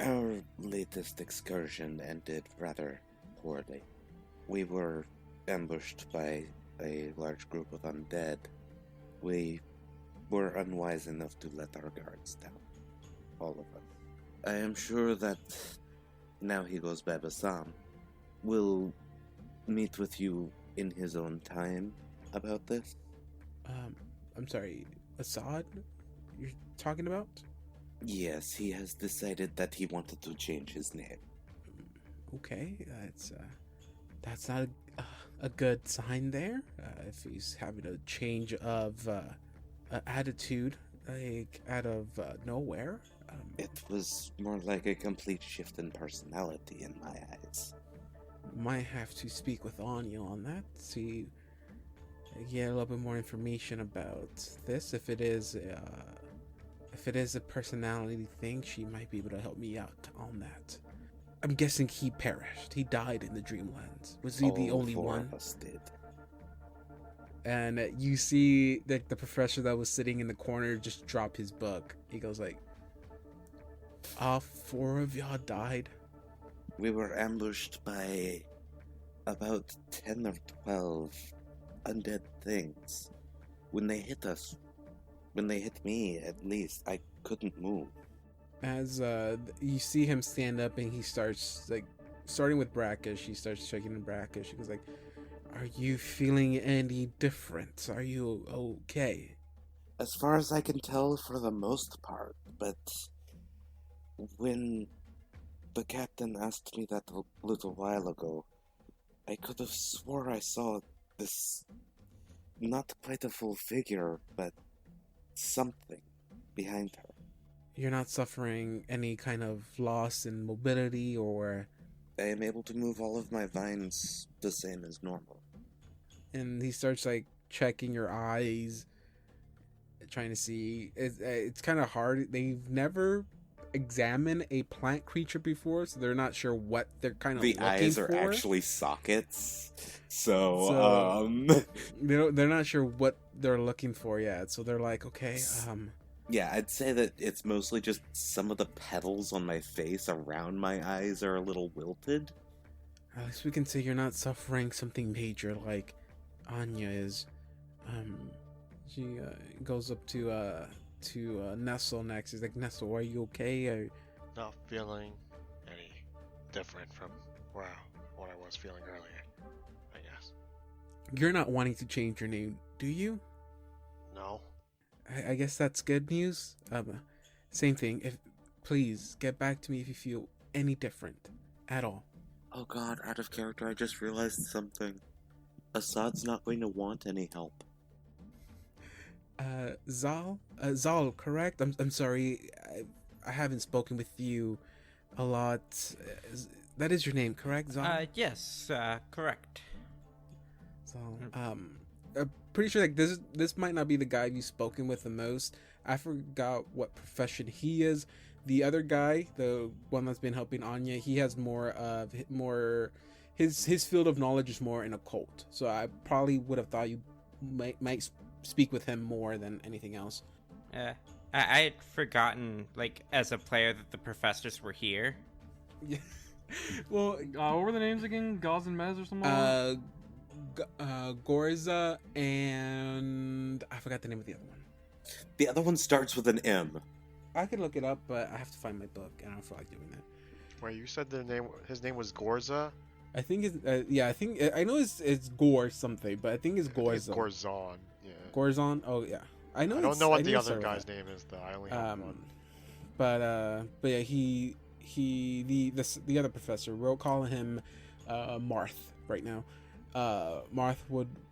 Our latest excursion ended rather poorly. We were ambushed by a large group of undead. We were unwise enough to let our guards down. All of us. I am sure that now he goes by Bassam will meet with you in his own time about this. I'm sorry, Assad? You're talking about? Yes, he has decided that he wanted to change his name. Okay, that's not a good sign there. If he's having a change of attitude, like out of nowhere. It was more like a complete shift in personality in my eyes. Might have to speak with Anya on that. See, get a little bit more information about this. If it is a personality thing, she might be able to help me out on that. I'm guessing he perished. He died in the Dreamlands. Was he the only All four one? of us did. And you see that the professor that was sitting in the corner just drop his book. He goes like, all four of y'all died? We were ambushed by about 10 or 12 undead things. When they hit me, at least, I couldn't move. As you see him stand up and he starts, like, starting with Brackish, he starts checking Brackish. He goes like, are you feeling any different? Are you okay? As far as I can tell, for the most part, but when the captain asked me that a little while ago, I could have swore I saw this, not quite a full figure, but something behind her. You're not suffering any kind of loss in mobility or... I am able to move all of my vines the same as normal. And he starts, like, checking your eyes, trying to see... It's kind of hard. They've never examined a plant creature before, so they're not sure what they're kind of looking for. The eyes are actually sockets, so they're not sure what they're looking for yet, so they're like, okay, Yeah, I'd say that it's mostly just some of the petals on my face around my eyes are a little wilted. At least we can say you're not suffering something major like Anya is. She goes up to Nestle next. He's like, Nestle, are you okay? Not feeling any different from what I was feeling earlier, I guess. You're not wanting to change your name, do you? No. I guess that's good news. Same thing. Please get back to me if you feel any different at all. Oh god, out of character, I just realized something. Assad's not going to want any help. Zal, correct? I'm sorry. I haven't spoken with you a lot. That is your name, correct, Zal? Yes, correct. Zal. I'm pretty sure like this might not be the guy you've spoken with the most. I forgot what profession he is, The other guy, the one that's been helping Anya, he has more his field of knowledge is more in occult. So I probably would have thought you might speak with him more than anything else. I had forgotten, like, as a player, that the professors were here. Yeah. Well, what were the names again? Gauze and Mez or something? Gorza and I forgot the name of the other one. The other one starts with an M. I could look it up, but I have to find my book, and I don't feel like doing that. Wait, you said his name was Gorza? I think it's I know it's Gore something, but I think it's Gorza. It's Gorzon, yeah. Gorzon? Oh yeah. I don't know what the other guy's name is though. I only have one. But yeah, the other professor, we'll call him Marth right now. Marth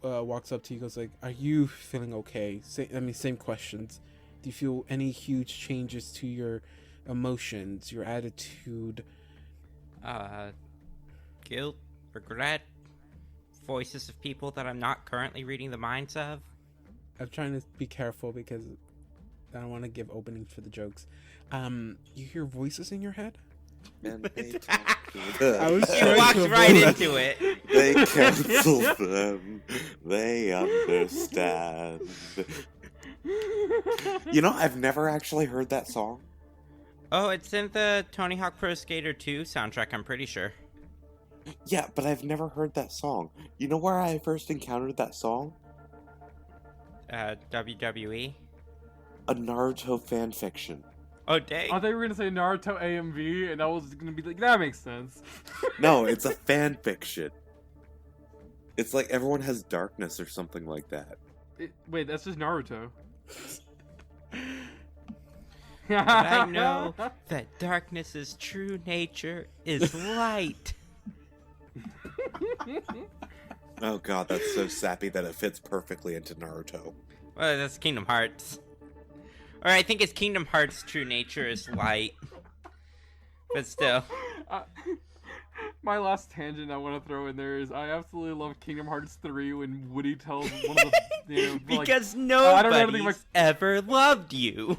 walks up to you, goes like, "Are you feeling okay?" Same questions. Do you feel any huge changes to your emotions, your attitude? Guilt, regret, voices of people that I'm not currently reading the minds of. I'm trying to be careful because I don't want to give openings for the jokes. You hear voices in your head? And they talk to them. I was You trying walked to right avoid- into it. They cancel them. They understand. You know, I've never actually heard that song. Oh, it's in the Tony Hawk Pro Skater 2 soundtrack, I'm pretty sure. Yeah, but I've never heard that song. You know where I first encountered that song? WWE. A Naruto fan fiction. Oh, dang. I thought you were gonna say Naruto AMV, and I was gonna be like, that makes sense. No, it's a fan fiction. It's like everyone has darkness or something like that. Wait, that's just Naruto. But I know that darkness's true nature is light. Oh god, that's so sappy that it fits perfectly into Naruto. Well, that's Kingdom Hearts. Or I think it's Kingdom Hearts' true nature is light. But still. My last tangent I want to throw in there is I absolutely love Kingdom Hearts 3 when Woody tells one of the... You know, Because I don't know anything nobody's ever loved you.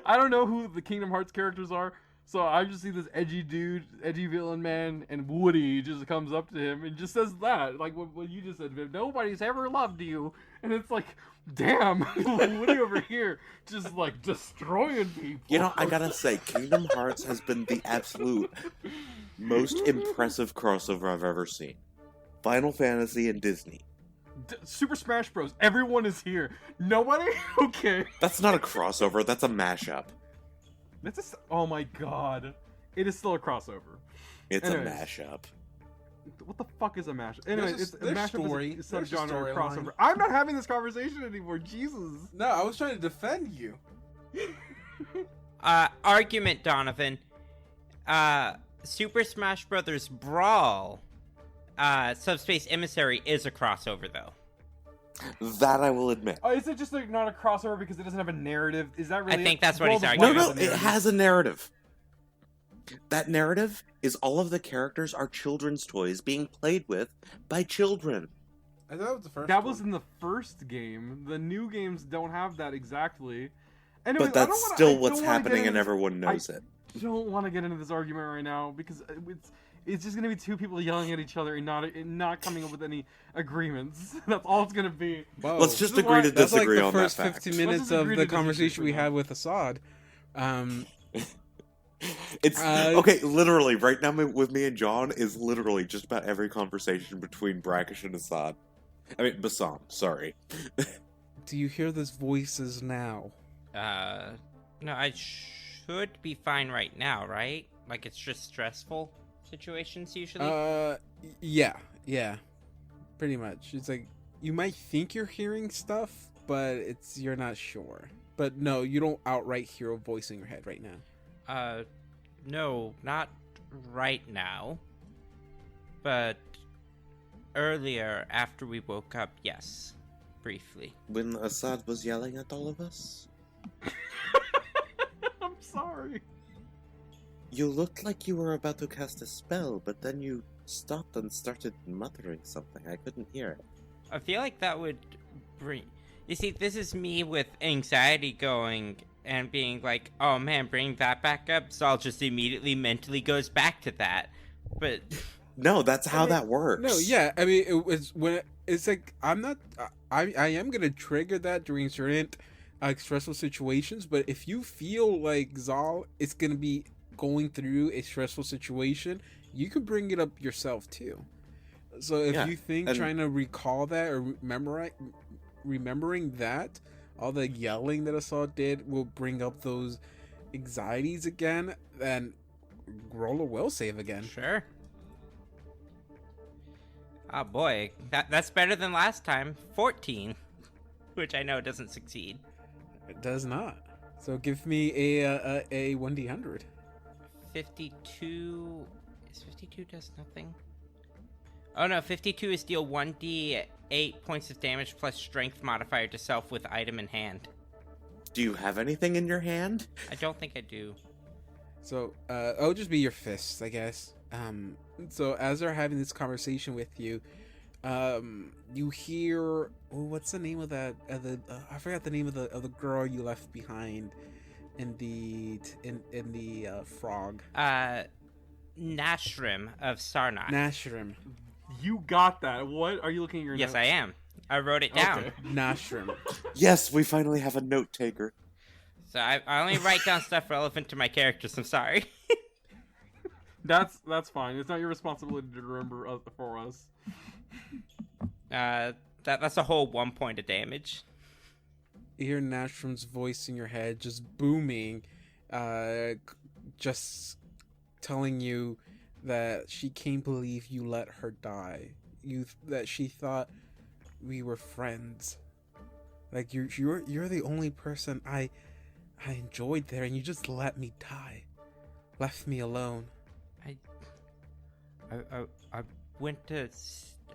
I don't know who the Kingdom Hearts characters are, so I just see this edgy dude, edgy villain man, and Woody just comes up to him and just says that, like what you just said, Viv. Nobody's ever loved you, and it's like, damn, Woody over here just like destroying people. You know, I gotta say, Kingdom Hearts has been the absolute most impressive crossover I've ever seen. Final Fantasy and Disney. Super Smash Bros. Everyone is here. Nobody? Okay. That's not a crossover, that's a mashup. Oh my god. It is still a crossover. It's Anyways. a mashup. What the fuck is a mashup? Anyway, There's it's a there's mashup story, is a there's a subgenre of storyline. crossover. I'm not having this conversation anymore. Jesus. No, I was trying to defend you. Argument, Donovan. Super Smash Bros. Brawl, Subspace Emissary is a crossover, though. That I will admit. Is it just like not a crossover because it doesn't have a narrative? Is that really? I think that's what he's World of arguing. No, Warcraft no, has a it has a narrative. That narrative is all of the characters are children's toys being played with by children. I thought it was the first. That was in the first game. The new games don't have that exactly. Anyways, But that's still what's happening and everyone knows it. I don't want to get into this argument right now because it's just gonna be two people yelling at each other and not coming up with any agreements. That's all it's gonna be. Whoa. Let's just This is agree why- to That's like disagree the on that first fact. 15 Let's minutes just of agree the to disagree conversation for we now. had with Assad. It's Uh, okay. Literally, right now with me and John is literally just about every conversation between Brackish and Assad. I mean, Bassam. Sorry. Do you hear those voices now? No, I should be fine right now, right? Like, it's just stressful situations usually? Yeah, pretty much. It's like you might think you're hearing stuff, but you're not sure. But no, you don't outright hear a voice in your head right now. No, not right now. But earlier, after we woke up, yes. Briefly. When Assad was yelling at all of us, I'm sorry. you looked like you were about to cast a spell, but then you stopped and started muttering something. I couldn't hear it. I feel like that would bring... You see, this is me with anxiety going, and being like, oh man, bring that back up, Zal just immediately mentally goes back to that. But No, that's how that works. No, yeah. I mean, it was when it's like I'm not. I am gonna trigger that during certain stressful situations. But if you feel like Zal is gonna be going through a stressful situation, you could bring it up yourself too. So if Yeah, you think and- trying to recall that or remembering that, all the yelling that Assault did will bring up those anxieties again, then roll a will save again. sure. Oh boy, that's better than last time. 14, which I know doesn't succeed. It does not. So give me a 1d100. 52 is 52 does nothing. Oh no, 52 is deal 1d8 points of damage plus strength modifier to self with item in hand. Do you have anything in your hand? I don't think I do. So it'll just be your fists, I guess. So as they're having this conversation with you, you hear what's the name of that? I forgot the name of the girl you left behind in the frog. Nashrim of Sarnath. Nashrim. You got that. What are you looking at your Yes, notes? I am. I wrote it down. Okay. Nashrim. Yes, we finally have a note taker. So I only write down stuff relevant to my characters. I'm sorry. That's fine. It's not your responsibility to remember for us. That's a whole 1 point of damage. You hear Nashrim's voice in your head just booming, just telling you that she can't believe you let her die. That she thought we were friends. Like you're the only person I enjoyed there, and you just let me die, left me alone. I went to.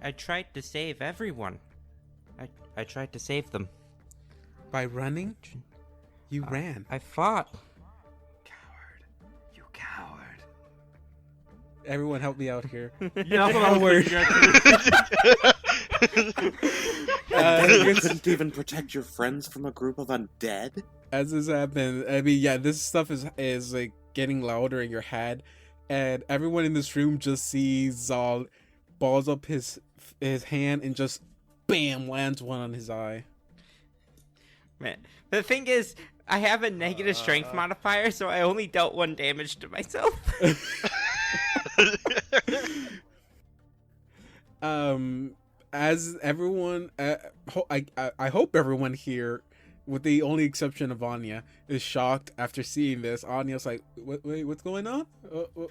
I tried to save everyone. I tried to save them. By running, you ran. I fought. Coward, you coward. Everyone, help me out here. Yeah, that's what I was thinking, actually. You couldn't even protect your friends from a group of undead? As this happened, I mean, yeah, this stuff is like getting louder in your head, and everyone in this room just sees Zal balls up his hand and just bam lands one on his eye. Man, the thing is, I have a negative strength modifier, so I only dealt 1 damage to myself. As everyone, I hope everyone here, with the only exception of Anya, is shocked after seeing this. Anya's like, wait, what's going on?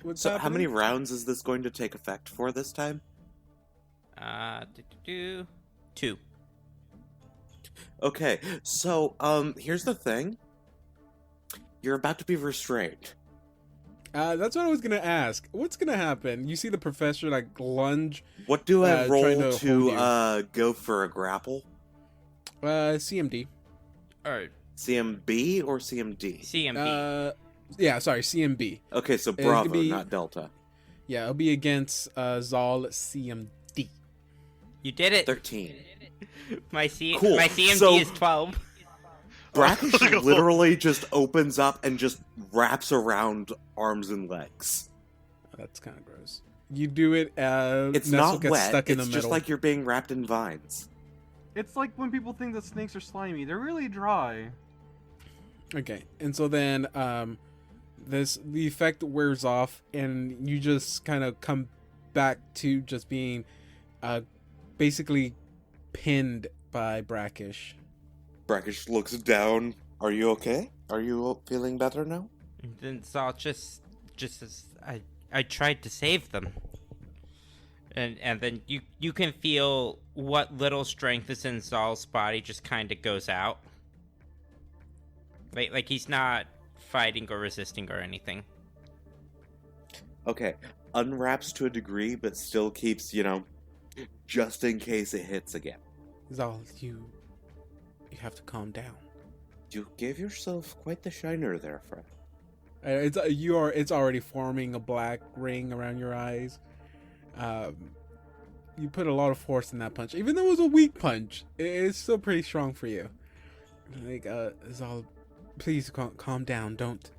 What's So happening? how many rounds is this going to take effect for this time? 2. Okay, so, here's the thing. You're about to be restrained. That's what I was gonna ask. What's gonna happen? You see the professor like lunge. What do I roll trying to to, hold go for a grapple? CMD. Or CMB or CMD? CMP. Yeah, sorry, CMB. Okay, so It's Bravo, gonna be- not Delta. Yeah, it'll be against Zal CMD. You did it. 13. My Cool. CMP So- is 12. Brackish literally just opens up and just wraps around arms and legs. That's kind of gross. You do it. It's Nestle not gets wet, stuck in it's the just middle. like you're being wrapped in vines. It's like when people think that snakes are slimy. They're really dry. Okay, and so then the effect wears off, and you just kind of come back to just being basically pinned by Brackish. Brackish looks down. Are you okay? Are you feeling better now? And then Zal just as I tried to save them. And then you can feel what little strength is in Zal's body just kind of goes out. Like he's not fighting or resisting or anything. Okay, unwraps to a degree, but still keeps, just in case it hits again. Zal, you have to calm down. You gave yourself quite the shiner there, friend. It's already forming a black ring around your eyes. You put a lot of force in that punch, even though it was a weak punch. It's still pretty strong for you. Like Zal, please calm down. Don't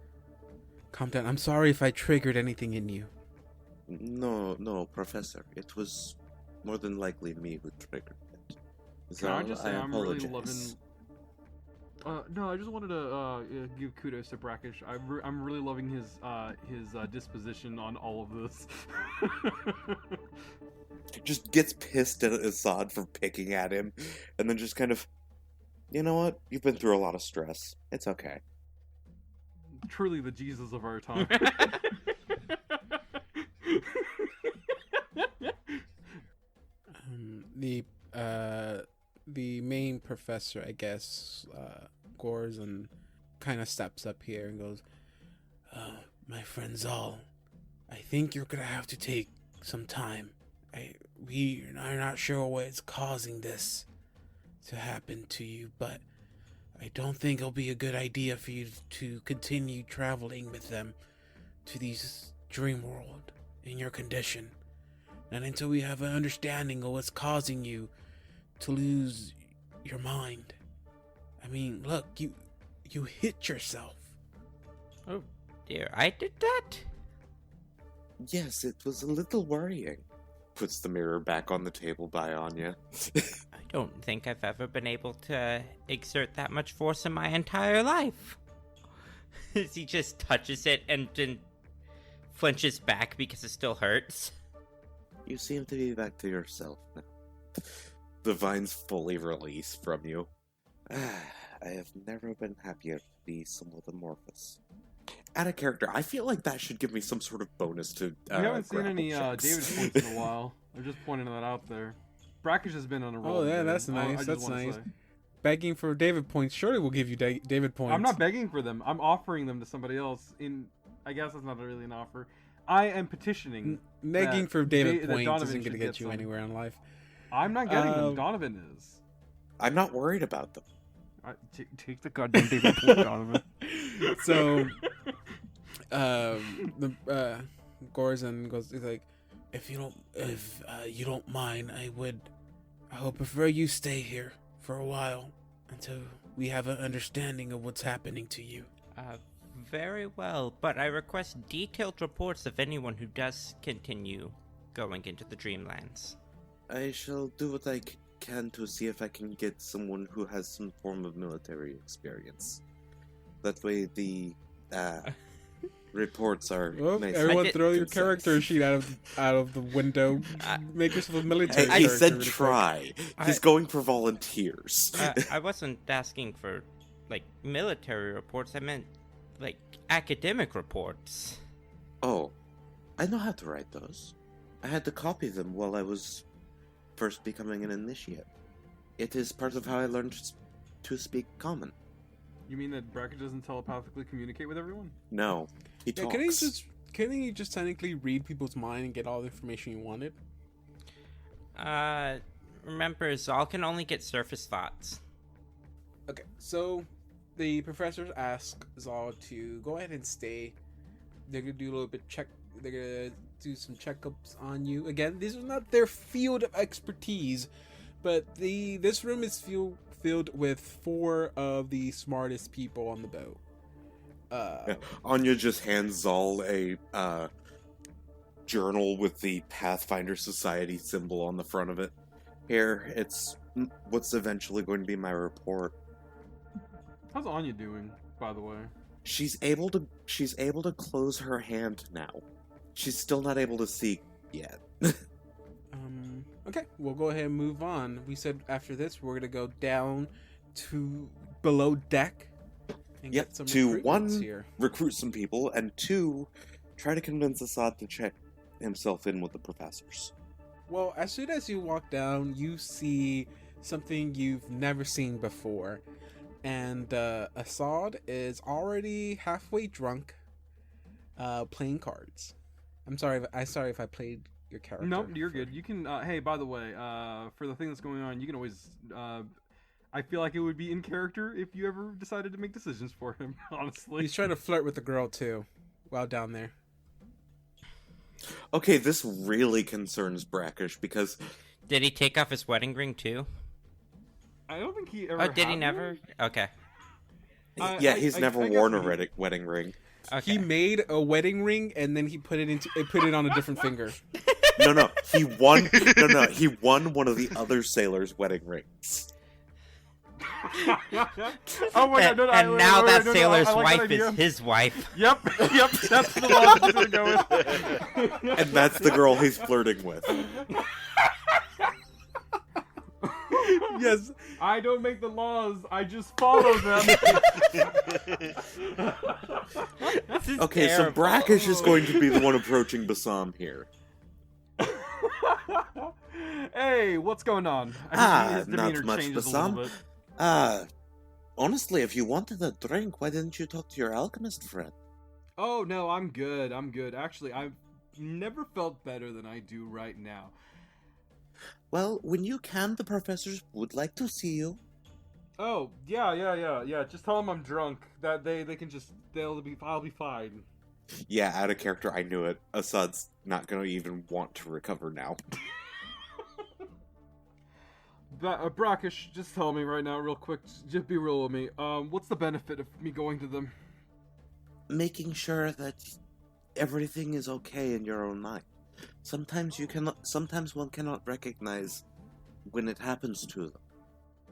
calm down. I'm sorry if I triggered anything in you. No, Professor. It was more than likely me who triggered it. So Can I just say I'm really apologize. loving. No, I just wanted to give kudos to Brackish. I'm really loving his disposition on all of this. Just gets pissed at Assad for picking at him, and then just kind of, you know what? You've been through a lot of stress. It's okay. Truly the Jesus of our time. The main professor, I guess, Gorzan, kind of steps up here and goes, "My friend Zal, I think you're gonna have to take some time. We are not sure what is causing this to happen to you, but I don't think it'll be a good idea for you to continue traveling with them to these dream world in your condition. And until we have an understanding of what's causing you to lose your mind. I mean, look, you hit yourself." Oh dear, I did that? Yes, it was a little worrying. Puts the mirror back on the table by Anya. I don't think I've ever been able to exert that much force in my entire life. He just touches it and then flinches back because it still hurts. You seem to be back to yourself now. The vines fully release from you. I have never been happier to be somewhat amorphous. Add a character. I feel like that should give me some sort of bonus to. We haven't seen grapple any checks. David points in a while. I'm just pointing that out there. Brackish has been on a roll. Oh, yeah, today. that's I nice. just That's wanna nice. say. Begging for David points surely will give you David points. I'm not begging for them. I'm offering them to somebody else. I guess that's not really an offer. I am petitioning. Negging that for David that points Donovan isn't going to should get you some. anywhere in life. I'm not getting them. Donovan is. I'm not worried about them. Take the goddamn David point, Donovan. So, the Gorzan goes, he's like, if you don't mind, I would prefer you stay here for a while until we have an understanding of what's happening to you. Very well, but I request detailed reports of anyone who does continue going into the Dreamlands. I shall do what I can to see if I can get someone who has some form of military experience. That way the reports are Well, nice. everyone did- throw your concise. character sheet out of the window. Make yourself a military I character said really quick. try. He's going for volunteers. I wasn't asking for, like, military reports. I meant, like, academic reports. Oh, I know how to write those. I had to copy them while I was first becoming an initiate. It is part of how I learned to speak common. You mean that Brackish doesn't telepathically communicate with everyone? No, he Yeah, talks. can he just technically read people's mind and get all the information you wanted? Remember, Zal can only get surface thoughts. Okay, so the professors ask Zal to go ahead and stay. They're gonna do a little bit They're gonna do some checkups on you. Again, this is not their field of expertise, but this room is filled with 4 of the smartest people on the boat. Anya just hands Zal a journal with the Pathfinder Society symbol on the front of it. Here, it's what's eventually going to be my report. How's Anya doing, by the way? She's able to close her hand now. She's still not able to see yet. Okay, we'll go ahead and move on. We said after this we're gonna go down to below deck and Yep, get some to recruitments one- here. Recruit some people, and 2, try to convince Assad to check himself in with the professors. Well, as soon as you walk down, you see something you've never seen before. And Assad is already halfway drunk, playing cards. I'm sorry if I played your character. Nope, you're good. You can. Hey, by the way, for the thing that's going on, you can always. I feel like it would be in character if you ever decided to make decisions for him. Honestly, He's trying to flirt with the girl too, while down there. Okay, this really concerns Brackish because Did he take off his wedding ring too? I don't think he ever. Oh, did he had never? one. Okay. He's never worn a wedding ring. Okay. He made a wedding ring and then he put it on a different finger. No, he won. No, he won one of the other sailors' wedding rings. Oh my god! No, And now that no, sailor's I like wife that idea. is his wife. Yep, that's the one I was gonna go with. And that's the girl he's flirting with. Yes. I don't make the laws; I just follow them. This is Okay, so terrible. Brackish is going to be the one approaching Bassam here. Hey, what's going on? I think his not demeanor much, changes a Bassam. little bit. Honestly, if you wanted a drink, why didn't you talk to your alchemist friend? Oh no, I'm good. I'm good. Actually, I've never felt better than I do right now. Well, when you can, the professors would like to see you. Oh yeah. Just tell them I'm drunk. That they can just I'll be fine. Yeah, out of character, I knew it. Assad's not gonna even want to recover now. Brackish, just tell me right now, real quick. Just be real with me. What's the benefit of me going to them? Making sure that everything is okay in your own mind. Sometimes one cannot recognize when it happens to them.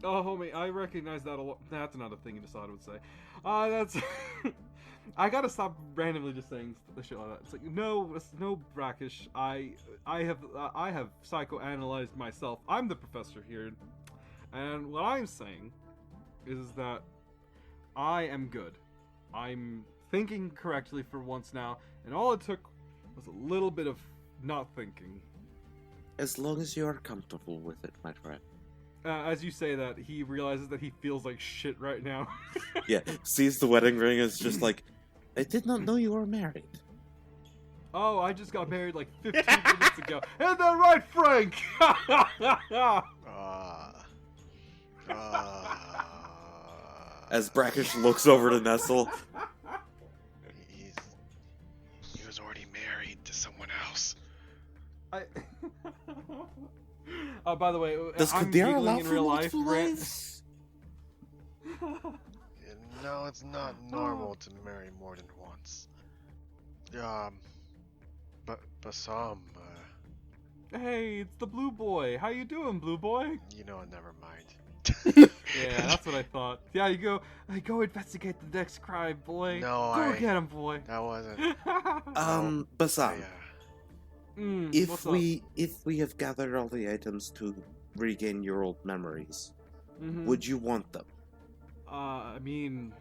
Oh, homie, I recognize that a lot. That's another thing Assad would say. That's. I gotta stop randomly just saying the shit like that. It's like no, Brackish. I have psychoanalyzed myself. I'm the professor here, and what I'm saying is that I am good. I'm thinking correctly for once now, and all it took was a little bit of not thinking. As long as you are comfortable with it, my friend. As you say that, he realizes that he feels like shit right now. Yeah, sees the wedding ring as just like, I did not know you were married. Oh, I just got married like 15 minutes ago. Isn't that right, Frank? As Brackish looks over to Nestle, He was already married to someone else. By the way, does I'm Kadira giggling allow in for real life. multiple wives? No, it's not normal to marry more than once. But Bassam, Hey, it's the blue boy. How you doing, blue boy? never mind. Yeah, that's what I thought. Yeah, you go investigate the next crime, boy. No, go get him, boy. That wasn't. Bassam, What's up? if we have gathered all the items to regain your old memories, Mhm. would you want them? I mean,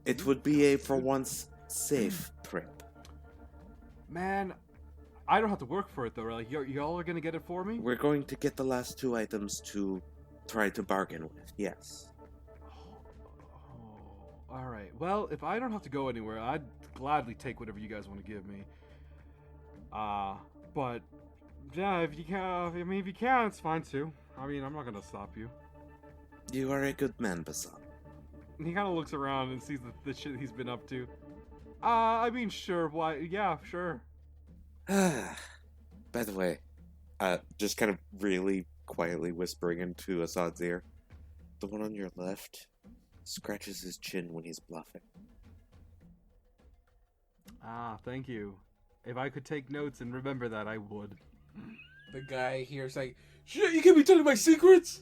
It would be a, for once, safe trip. Man, I don't have to work for it though, right? Like, y'all are gonna get it for me? We're going to get the last two items to try to bargain with, yes. Oh, alright. Well, if I don't have to go anywhere, I'd gladly take whatever you guys want to give me. But, yeah, if you can, it's fine too. I mean, I'm not gonna stop you. You are a good man, Bassam. And he kind of looks around and sees the shit he's been up to. I mean, sure, why, yeah, sure. By the way, just kind of really quietly whispering into Assad's ear, the one on your left scratches his chin when he's bluffing. Thank you. If I could take notes and remember that, I would. The guy here is like, shit, you can't be telling my secrets!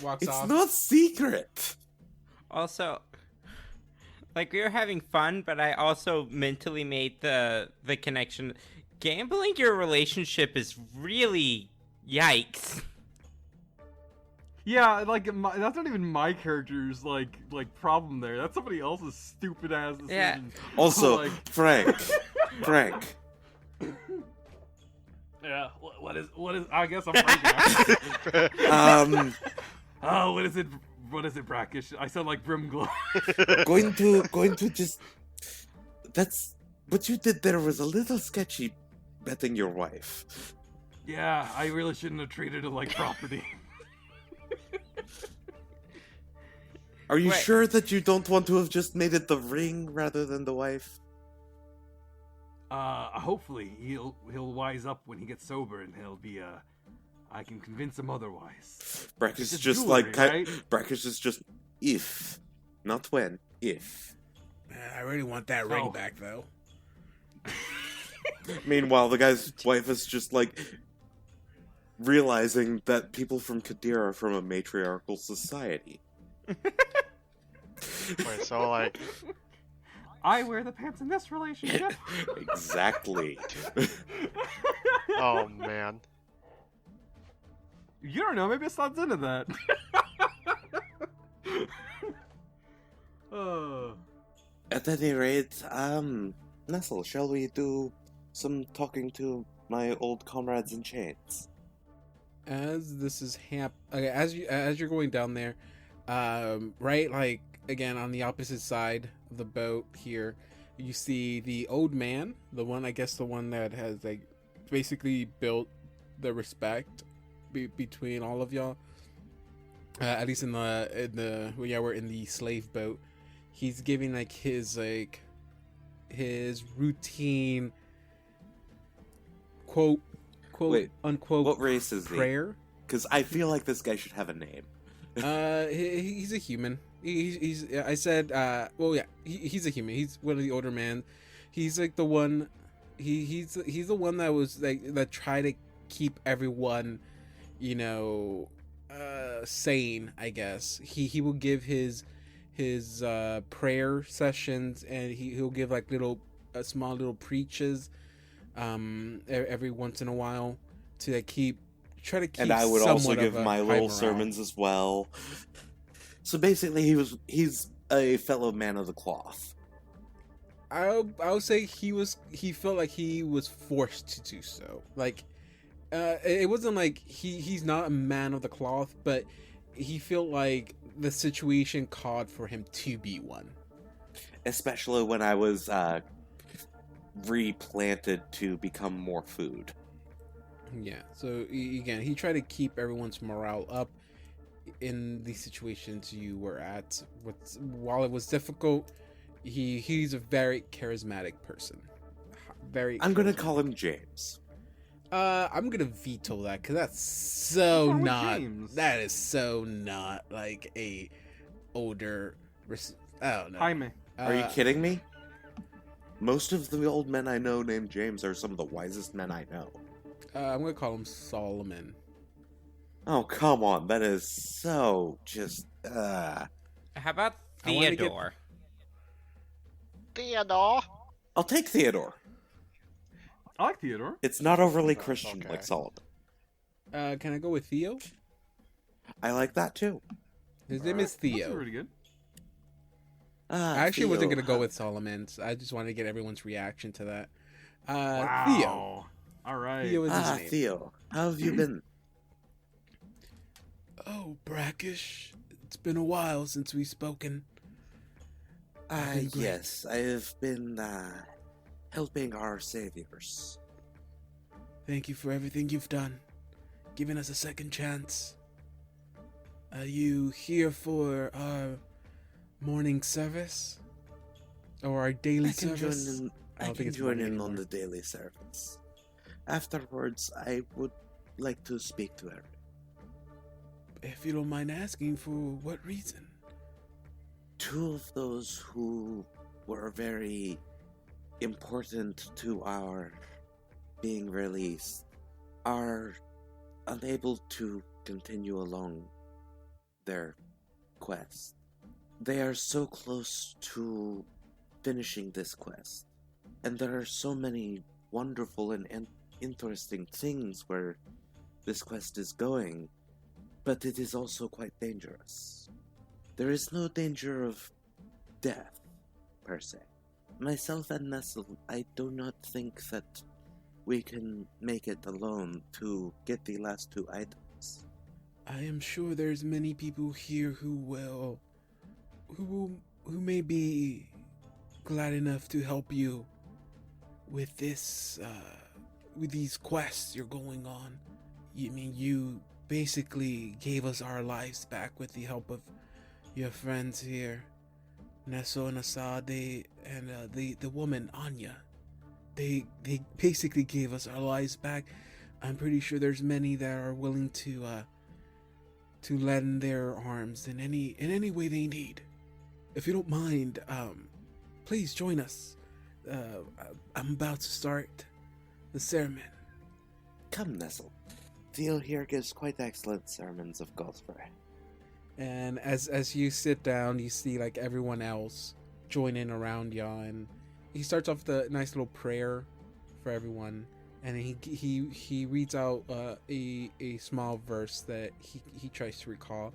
Walks It's off. not secret! Also, like, we were having fun, but I also mentally made the connection. Gambling your relationship is really yikes. Yeah, like that's not even my character's like problem there. That's somebody else's stupid ass decision. Yeah. Also, Like- Frank. Yeah. What is? I guess I'm Frank now. Oh, what is it? What is it, Brackish? I sound like Brimglow. going to just... That's... What you did there was a little sketchy, betting your wife. Yeah, I really shouldn't have treated it like property. Are you Wait. sure that you don't want to have just made it the ring rather than the wife? Hopefully he'll wise up when he gets sober, and he'll be I can convince him otherwise. Brackish is It's just jewelry, like... right? Brackish is just If. Not when. If. Man, I really want that ring Oh. back, though. Meanwhile, the guy's wife is just like realizing that people from Kadir are from a matriarchal society. Wait, so like, I wear the pants in this relationship. Exactly. oh man. You don't know. Maybe it slides into that. At any rate, Nestle, shall we do some talking to my old comrades in chains? As this is okay, as you're going down there, right, like again on the opposite side of the boat here, you see the old man, the one that has like basically built the respect between all of y'all. At least we're in the slave boat. He's giving like his routine quote Wait, unquote what race is he? prayer. Because I feel like this guy should have a name. He's a human. He's I said well yeah, he's a human. He's one of the older men. He's like the one. He's the one that was like that tried to keep everyone, sane. I guess he will give his prayer sessions, and he'll give like small little preaches every once in a while to like try to keep. And I would also somewhat give of a my high little morale. sermons as well. So basically, he's a fellow man of the cloth. I'll say he felt like he was forced to do so. Like, it wasn't like he's not a man of the cloth, but he felt like the situation called for him to be one. Especially when I was replanted to become more food. Yeah. So again, he tried to keep everyone's morale up in the situations you were at. While it was difficult, he's a very charismatic person. I'm gonna call him James. I'm gonna veto that because that's so What's wrong with not. James? That is so not like a older. I don't know. Jaime. Are you kidding me? Most of the old men I know named James are some of the wisest men I know. I'm gonna call him Solomon. Oh, come on. That is so just... How about I wanna get- Theodore? Theodore. I'll take Theodore. I like Theodore. It's not overly Christian Okay. like Solomon. Can I go with Theo? I like that too. His name is That's Theo. pretty good. I actually wasn't Theo. gonna go with Solomon. So I just wanted to get everyone's reaction to that. Wow. Theo. All right. Theo is his Ah, name. Theo. How have you been? Oh, Brackish. It's been a while since we've spoken. been great. Yes. I have been, helping our saviors. Thank you for everything you've done, giving us a second chance. Are you here for our morning service? Or our daily I can service? join in, I I don't think can it's join morning in anymore. on the daily service. Afterwards, I would like to speak to her. If you don't mind asking, for what reason? Two of those who were very important to our being released are unable to continue along their quest. They are so close to finishing this quest, and there are so many wonderful and interesting things where this quest is going, but it is also quite dangerous. There is no danger of death, per se. Myself and Nestle, I do not think that we can make it alone to get the last two items. I am sure there's many people here who may be glad enough to help you with this, with these quests you're going on. You basically gave us our lives back with the help of your friends here, Nesso and Assad, and the woman Anya. They basically gave us our lives back. I'm pretty sure there's many that are willing to to lend their arms in any way they need. If you don't mind, please join us. I'm about to start the sermon. Come, Nestle. Theo here gives quite excellent sermons of Godfrey. And as you sit down, you see like everyone else join in around you, and he starts off the nice little prayer for everyone, and he reads out a small verse that he tries to recall.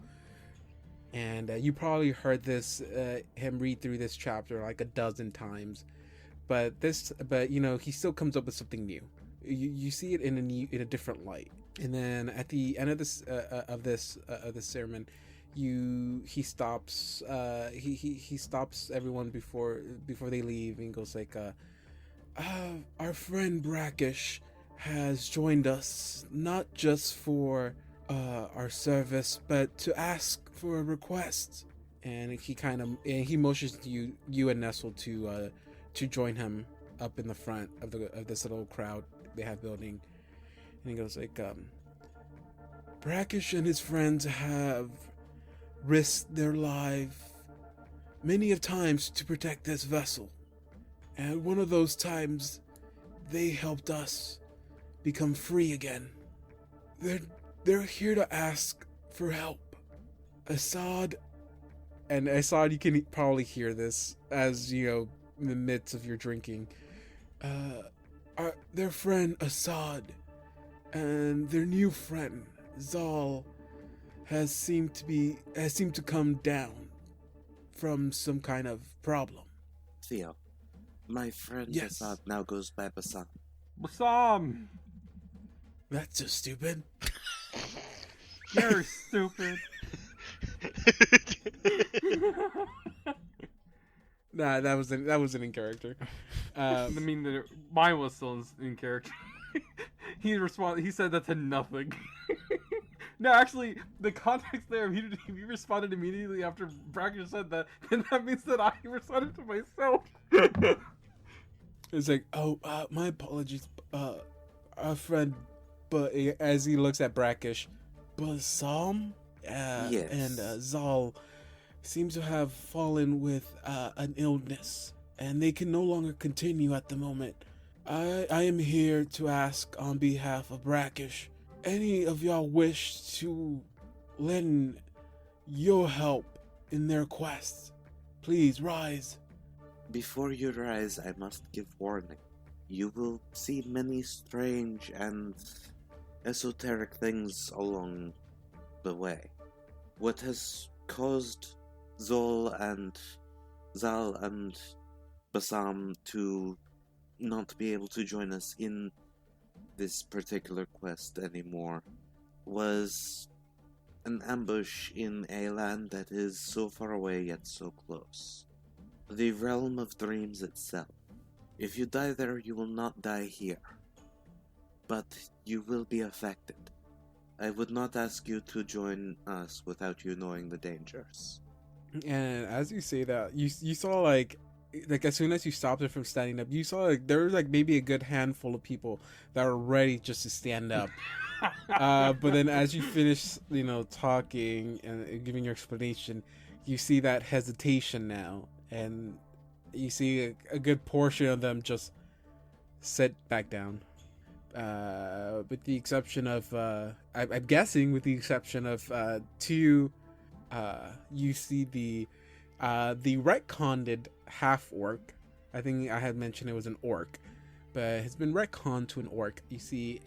And you probably heard him read through this chapter like a dozen times, but you know, he still comes up with something new. You see it in a different light. And then at the end of this sermon, he stops everyone before they leave, and goes like, our friend Brackish has joined us not just for our service, but to ask for a request. And he motions to you and Nestle to join him up in the front of this little crowd they have building. And he goes like, Brackish and his friends have risked their life many of times to protect this vessel. And one of those times, they helped us become free again. They're here to ask for help. Assad, you can probably hear this as, you know, in the midst of your drinking. Their friend Assad and their new friend Zal has seemed to come down from some kind of problem. Theo, my friend Yes. Assad now goes by Bassam. Bassam! That's just stupid. You're stupid. Nah, that wasn't in character. I mean, mine was still in character. He said that to nothing. No, actually, the context there, he responded immediately after Brackish said that, and that means that I responded to myself. It's like, my apologies, our friend, but as he looks at Brackish, Bassam, Yes. and Zal seem to have fallen with an illness, and they can no longer continue at the moment. I am here to ask on behalf of Brackish. Any of y'all wish to lend your help in their quest, please rise. Before you rise, I must give warning. You will see many strange and esoteric things along the way. What has caused Zal and Bassam to not be able to join us in this particular quest anymore was an ambush in a land that is so far away yet so close. The realm of dreams itself. If you die there, you will not die here, but you will be affected. I would not ask you to join us without you knowing the dangers. And as you say that, you saw like as soon as you stopped it from standing up, you saw like there was like maybe a good handful of people that were ready just to stand up. But then as you finish, you know, talking and giving your explanation, you see that hesitation now, and you see a good portion of them just sit back down. With the exception of, I'm guessing with the exception of two, you see the retconned half orc. I think I had mentioned it was an orc, but it's been retconned to an orc. You see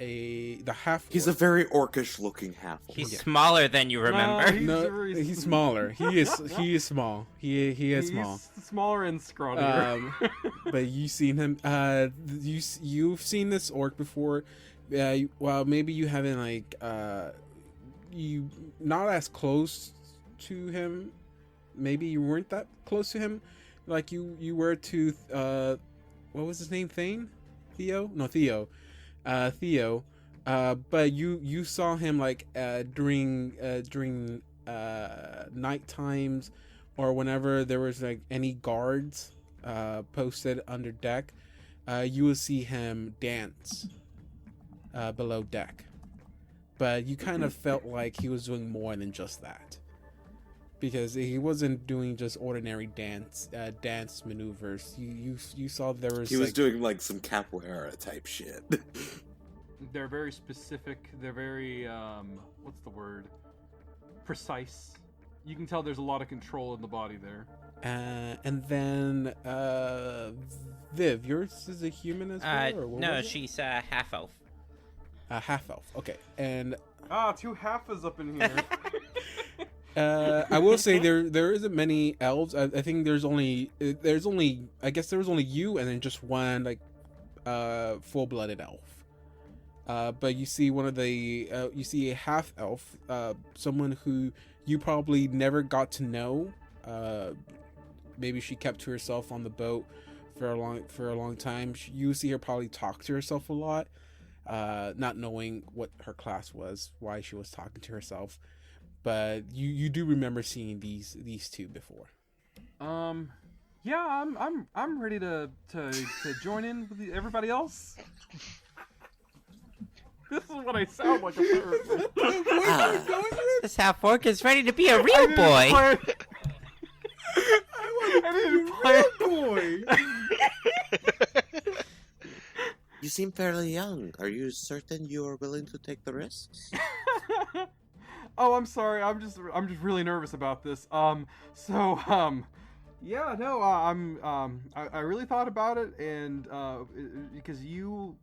the half. He's a very orcish looking half. He's smaller than you remember. He's smaller. He is small. He is small. He's smaller and scrawnier. But you've seen him. You've seen this orc before. Well, maybe you haven't like you not as close to him. Maybe you weren't that close to him, like you were to what was his name? Theo. But you saw him like during night times, or whenever there was like any guards posted under deck. You will see him dance below deck. but you kind of felt like he was doing more than just that, because he wasn't doing just ordinary dance maneuvers. You saw there was He was doing like some capoeira type shit. They're very specific. They're very what's the word? Precise. You can tell there's a lot of control in the body there. And then Viv, yours is a human as well, or what no, was it? she's a half elf. A half elf. Okay, and 2 halfas up in here. I will say there isn't many elves. I think there's only I guess there was only you and then just one like full-blooded elf. But you see one of the you see a half elf, someone who you probably never got to know. Maybe she kept to herself on the boat for a long time. You see her probably talk to herself a lot, not knowing what her class was, why she was talking to herself. But you do remember seeing these two before. Yeah, I'm ready to join in with everybody else. This is what I sound like apparently. This half orc is ready to be a real boy. I didn't play. You seem fairly young. Are you certain you are willing to take the risks? Oh, I'm sorry. I'm just really nervous about this. Yeah, no. I really thought about it, and because you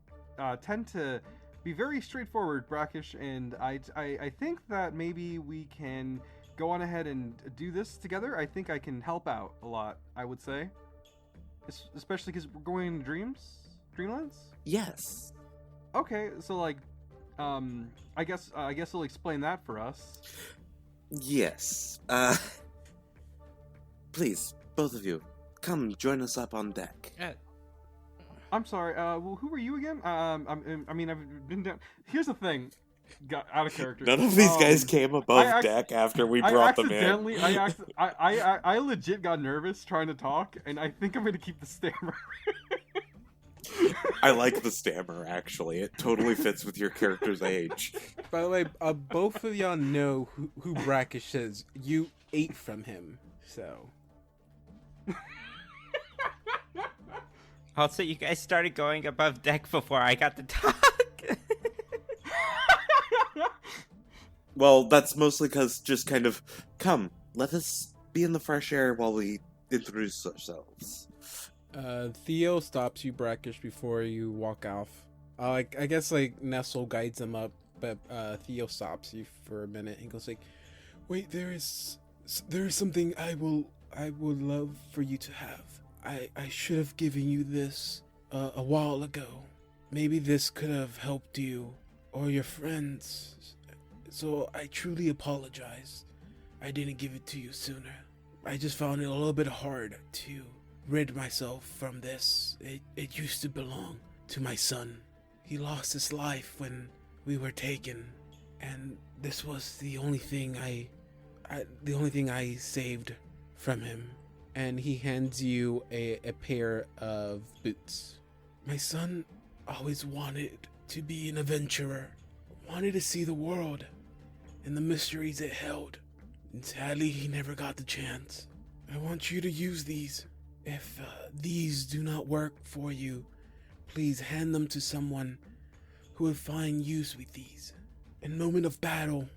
tend to be very straightforward, brackish, and I think that maybe we can go on ahead and do this together. I think I can help out a lot, I would say, especially because we're going to Dreamlands. Yes. Okay, so like, I guess you'll explain that for us. Yes. Please, both of you, come join us up on deck. I'm sorry. Well, who are you again? I mean, I've been down. Here's the thing. Got out of character. None of these guys came above deck after we brought them in. I legit got nervous trying to talk, and I think I'm gonna keep the stammer. I like the stammer, actually. It totally fits with your character's age. By the way, both of y'all know who Brackish is. You ate from him, so. Also, you guys started going above deck before I got to talk. Well, that's mostly because just kind of, come, let us be in the fresh air while we introduce ourselves. Theo stops you, Brackish, before you walk off. I guess like Nestle guides him up, but Theo stops you for a minute and goes like, "Wait, there is something I would love for you to have. I should have given you this a while ago. Maybe this could have helped you or your friends. So I truly apologize. I didn't give it to you sooner. I just found it a little bit hard to rid myself from this. It used to belong to my son. He lost his life when we were taken, and this was the only thing I saved from him." And he hands you a pair of boots. "My son always wanted to be an adventurer, wanted to see the world and the mysteries it held, and sadly he never got the chance. I want you to use these. If these do not work for you, please hand them to someone who will find use with these. In moment of battle,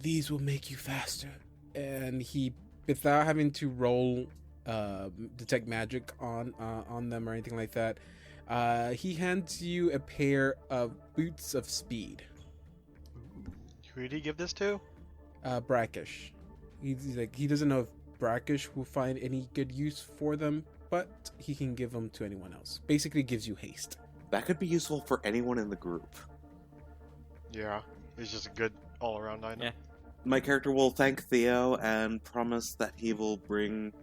these will make you faster." And he, without having to roll detect magic on them or anything like that, he hands you a pair of boots of speed. Who did he give this to? Brackish. He's like, he doesn't know if Brackish will find any good use for them, but he can give them to anyone else. Basically gives you haste. That could be useful for anyone in the group. Yeah, it's just a good all-around item. Yeah. My character will thank Theo and promise that he will bring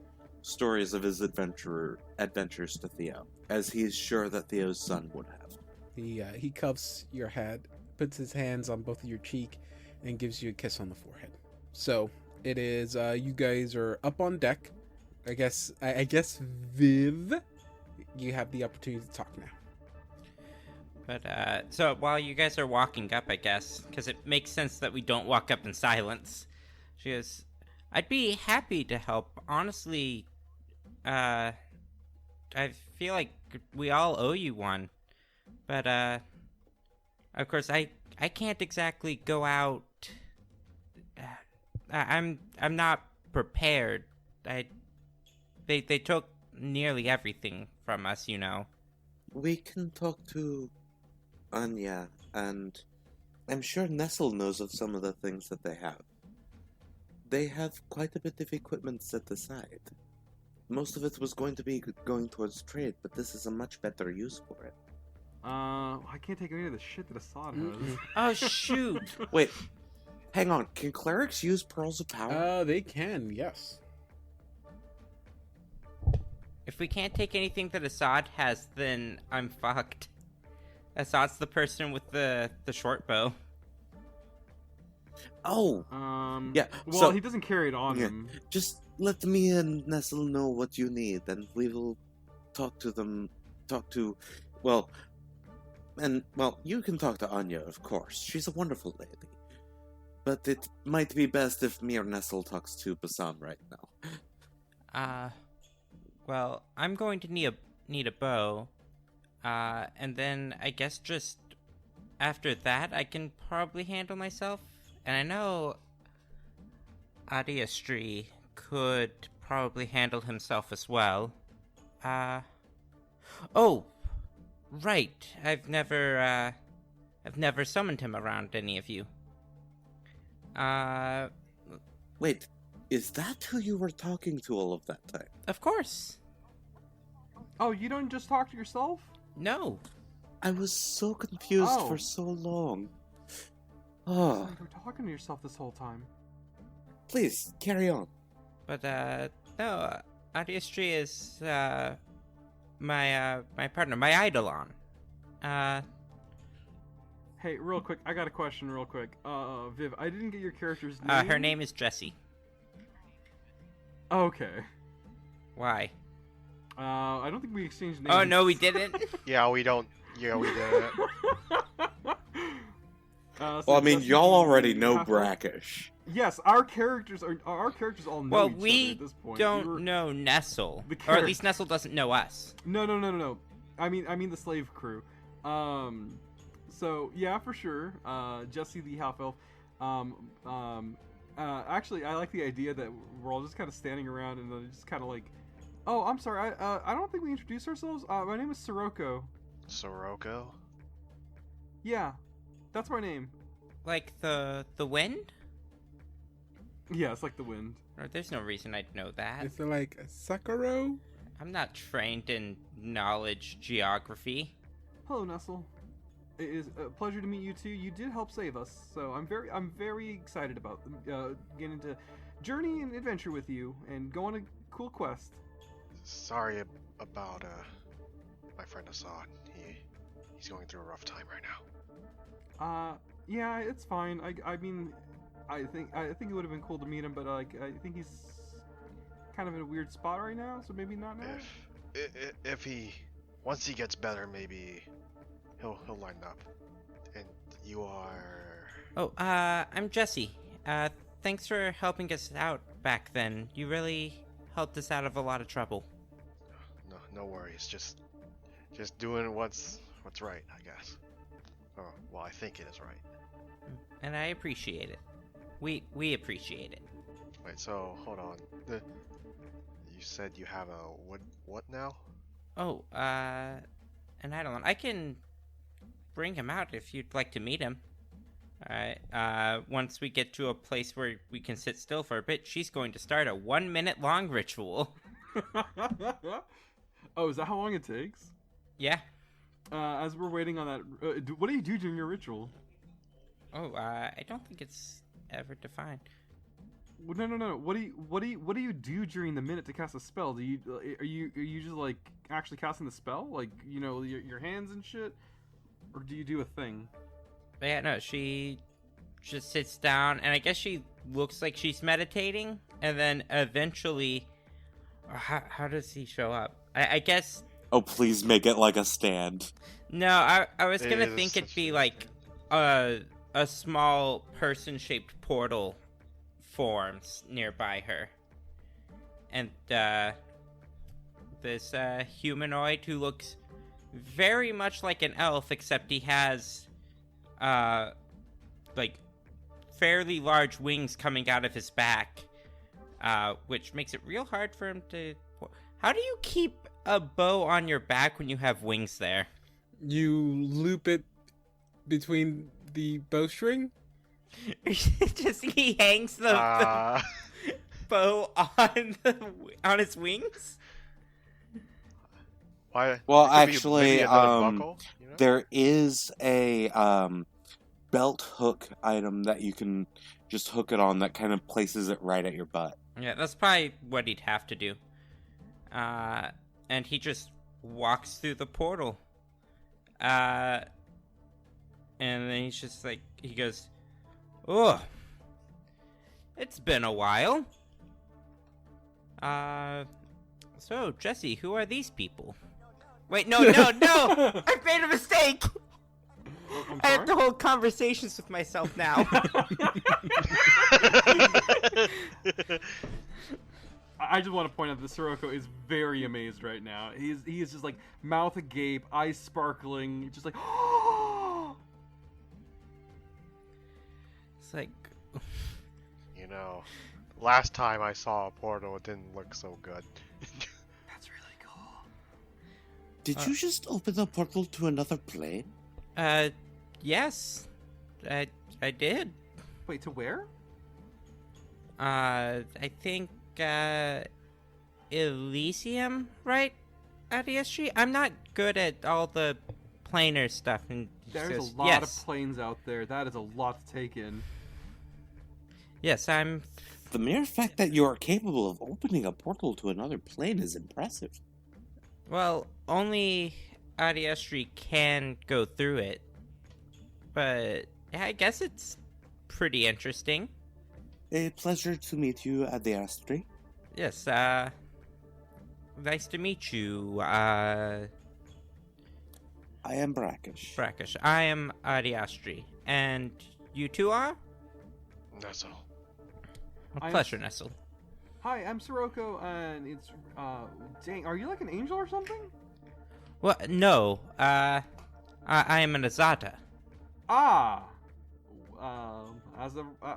stories of his adventures to Theo, as he's sure that Theo's son would have. He cuffs your head, puts his hands on both of your cheek, and gives you a kiss on the forehead. So it is you guys are up on deck. I guess Viv, you have the opportunity to talk now. But, so while you guys are walking up, I guess, because it makes sense that we don't walk up in silence, she goes, I'd be happy to help. Honestly, I feel like we all owe you one. But, of course, I can't exactly go out. I'm not prepared. They took nearly everything from us, you know. We can talk to Anya, and I'm sure Nestle knows of some of the things that they have. They have quite a bit of equipment set aside. Most of it was going to be going towards trade, but this is a much better use for it. I can't take any of the shit that Assad has. Oh, shoot. Wait, hang on. Can clerics use pearls of power? They can, yes. If we can't take anything that Assad has, then I'm fucked. Assad's the person with the short bow. Oh, yeah. Well, So he doesn't carry it on yeah. him. Just let me and Nestle know what you need, and we will talk to them. You can talk to Anya, of course. She's a wonderful lady. But it might be best if me or Nestle talks to Bassam right now. Well, I'm going to need a bow. And then I guess just after that, I can probably handle myself. And I know Adiastri could probably handle himself as well. Oh, right. I've never summoned him around any of you. Wait, is that who you were talking to all of that time? Of course. Oh, you don't just talk to yourself? No. I was so confused Oh. for so long. Oh. Oh, You were talking to yourself this whole time. please, carry on. But, no, Adiastri is, my partner, my eidolon. Hey, real quick, I got a question real quick. Viv, I didn't get your character's name. Her name is Jessie. Okay. Why? I don't think we exchanged names. Oh, no, we didn't? Yeah, we don't. Yeah, we did. So Well, I mean, Justin, y'all already you know have to- Brackish. Yes, our characters all know Well, each other we at this point. don't We were- know Nestle. The Or at least Nestle doesn't know us. No. I mean the slave crew. So yeah, for sure. Jesse the half elf. Actually, I like the idea that we're all just kind of standing around and then just kind of like, oh, I'm sorry. I don't think we introduced ourselves. My name is Sirocco. Sirocco? Yeah, that's my name. Like the wind? Yeah, it's like the wind. Or there's no reason I'd know that. Is it like Sakura? I'm not trained in knowledge geography. Hello, Nestle. It is a pleasure to meet you too. You did help save us, so I'm very excited about getting to journey and adventure with you and go on a cool quest. Sorry about my friend Assad. He's going through a rough time right now. Yeah, it's fine. I mean, I think it would have been cool to meet him, but like I think he's kind of in a weird spot right now, so maybe not now. If he once he gets better, maybe he'll line up. And you are Oh, I'm Jesse. Thanks for helping us out back then. You really helped us out of a lot of trouble. no worries. Just doing what's right, I guess. Oh, well, I think it is right. And I appreciate it. We appreciate it. Wait, so hold on. You said you have a what now? Oh, and I don't know. I can bring him out if you'd like to meet him. Alright, once we get to a place where we can sit still for a bit, she's going to start a 1 minute long ritual. Oh, is that how long it takes? Yeah. As we're waiting on that, what do you do during your ritual? Oh, I don't think it's ever defined. Well, no. What do you do during the minute to cast a spell? Do you are you just like actually casting the spell, like your hands and shit, or do you do a thing? But yeah, no, she just sits down, and I guess she looks like she's meditating, and then eventually, how does he show up? I guess. Oh, please make it like a stand. No, I was It gonna is think it'd such be a- like a small person-shaped portal forms nearby her, and this humanoid who looks very much like an elf, except he has like fairly large wings coming out of his back, which makes it real hard for him to. How do you keep a bow on your back when you have wings there? You loop it between the bowstring. Just he hangs the bow on his wings. Why? Well, it could be actually, maybe another buckle, you know? there is a belt hook item that you can just hook it on that kind of places it right at your butt. Yeah, that's probably what he'd have to do. And he just walks through the portal. And then he's just like, he goes, "Oh, it's been a while. So, Jesse, who are these people?" Wait, no! I made a mistake! I have to hold conversations with myself now. I just want to point out that Sirocco is very amazed right now. He is just like mouth agape, eyes sparkling, just like. It's like, You know, last time I saw a portal, it didn't look so good. That's really cool. Did you just open the portal to another plane? yes, I did. Wait, to where? I think, Elysium, right? At ESG? I'm not good at all the planar stuff. And There's just- a lot yes. of planes out there. That is a lot to take in. Yes, I'm... The mere fact that you are capable of opening a portal to another plane is impressive. Well, only Adiestri can go through it. But yeah, I guess it's pretty interesting. A pleasure to meet you at the Astri. Yes, nice to meet you, I am Brackish. Brackish. I am Adiastri. And you two are? That's all. A I'm- pleasure, Nestle. Hi, I'm Sirocco, and it's dang, are you like an angel or something? Well, no, I am an Azata. Ah,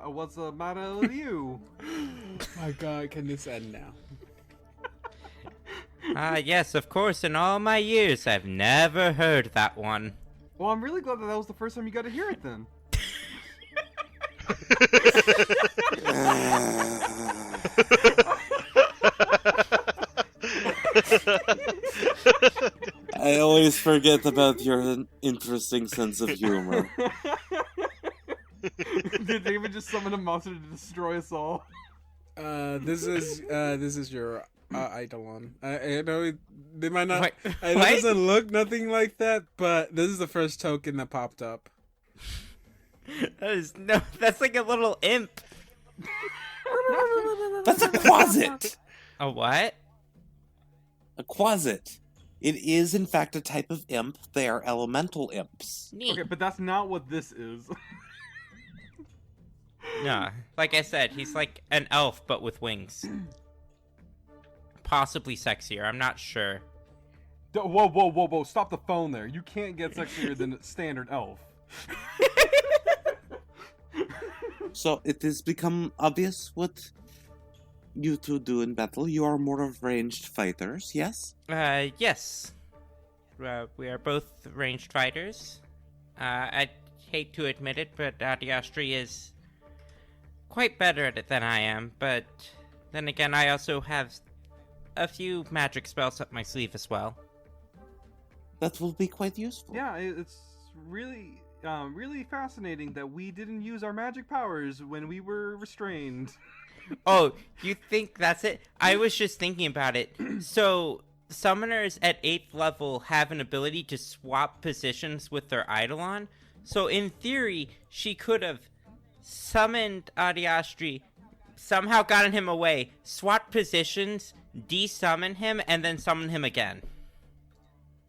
what's the matter with you? My God, can this end now? Yes, of course, in all my years, I've never heard that one. Well, I'm really glad that was the first time you got to hear it then. I always forget about your interesting sense of humor. Did David just summon a monster to destroy us all? This is your Eidolon. I know they might not. Wait, I know what? it doesn't look nothing like that, but this is the first token that popped up. That's like a little imp. That's a quasit! A what? A quasit. It is, in fact, a type of imp. They are elemental imps. Neat. Okay, but that's not what this is. No, like I said, he's like an elf but with wings. Possibly sexier, I'm not sure. Whoa! Stop the phone there. You can't get sexier than a standard elf. So it has become obvious what you two do in battle. You are more of ranged fighters, yes? Yes. We are both ranged fighters. I hate to admit it, but Adiastri is quite better at it than I am, but then again, I also have a few magic spells up my sleeve as well. That will be quite useful. Yeah, it's really, really fascinating that we didn't use our magic powers when we were restrained. Oh, you think that's it? I was just thinking about it. So, summoners at 8th level have an ability to swap positions with their Eidolon. So, in theory, she could have summoned Adiastri, somehow gotten him away, swapped positions, de-summon him, and then summon him again.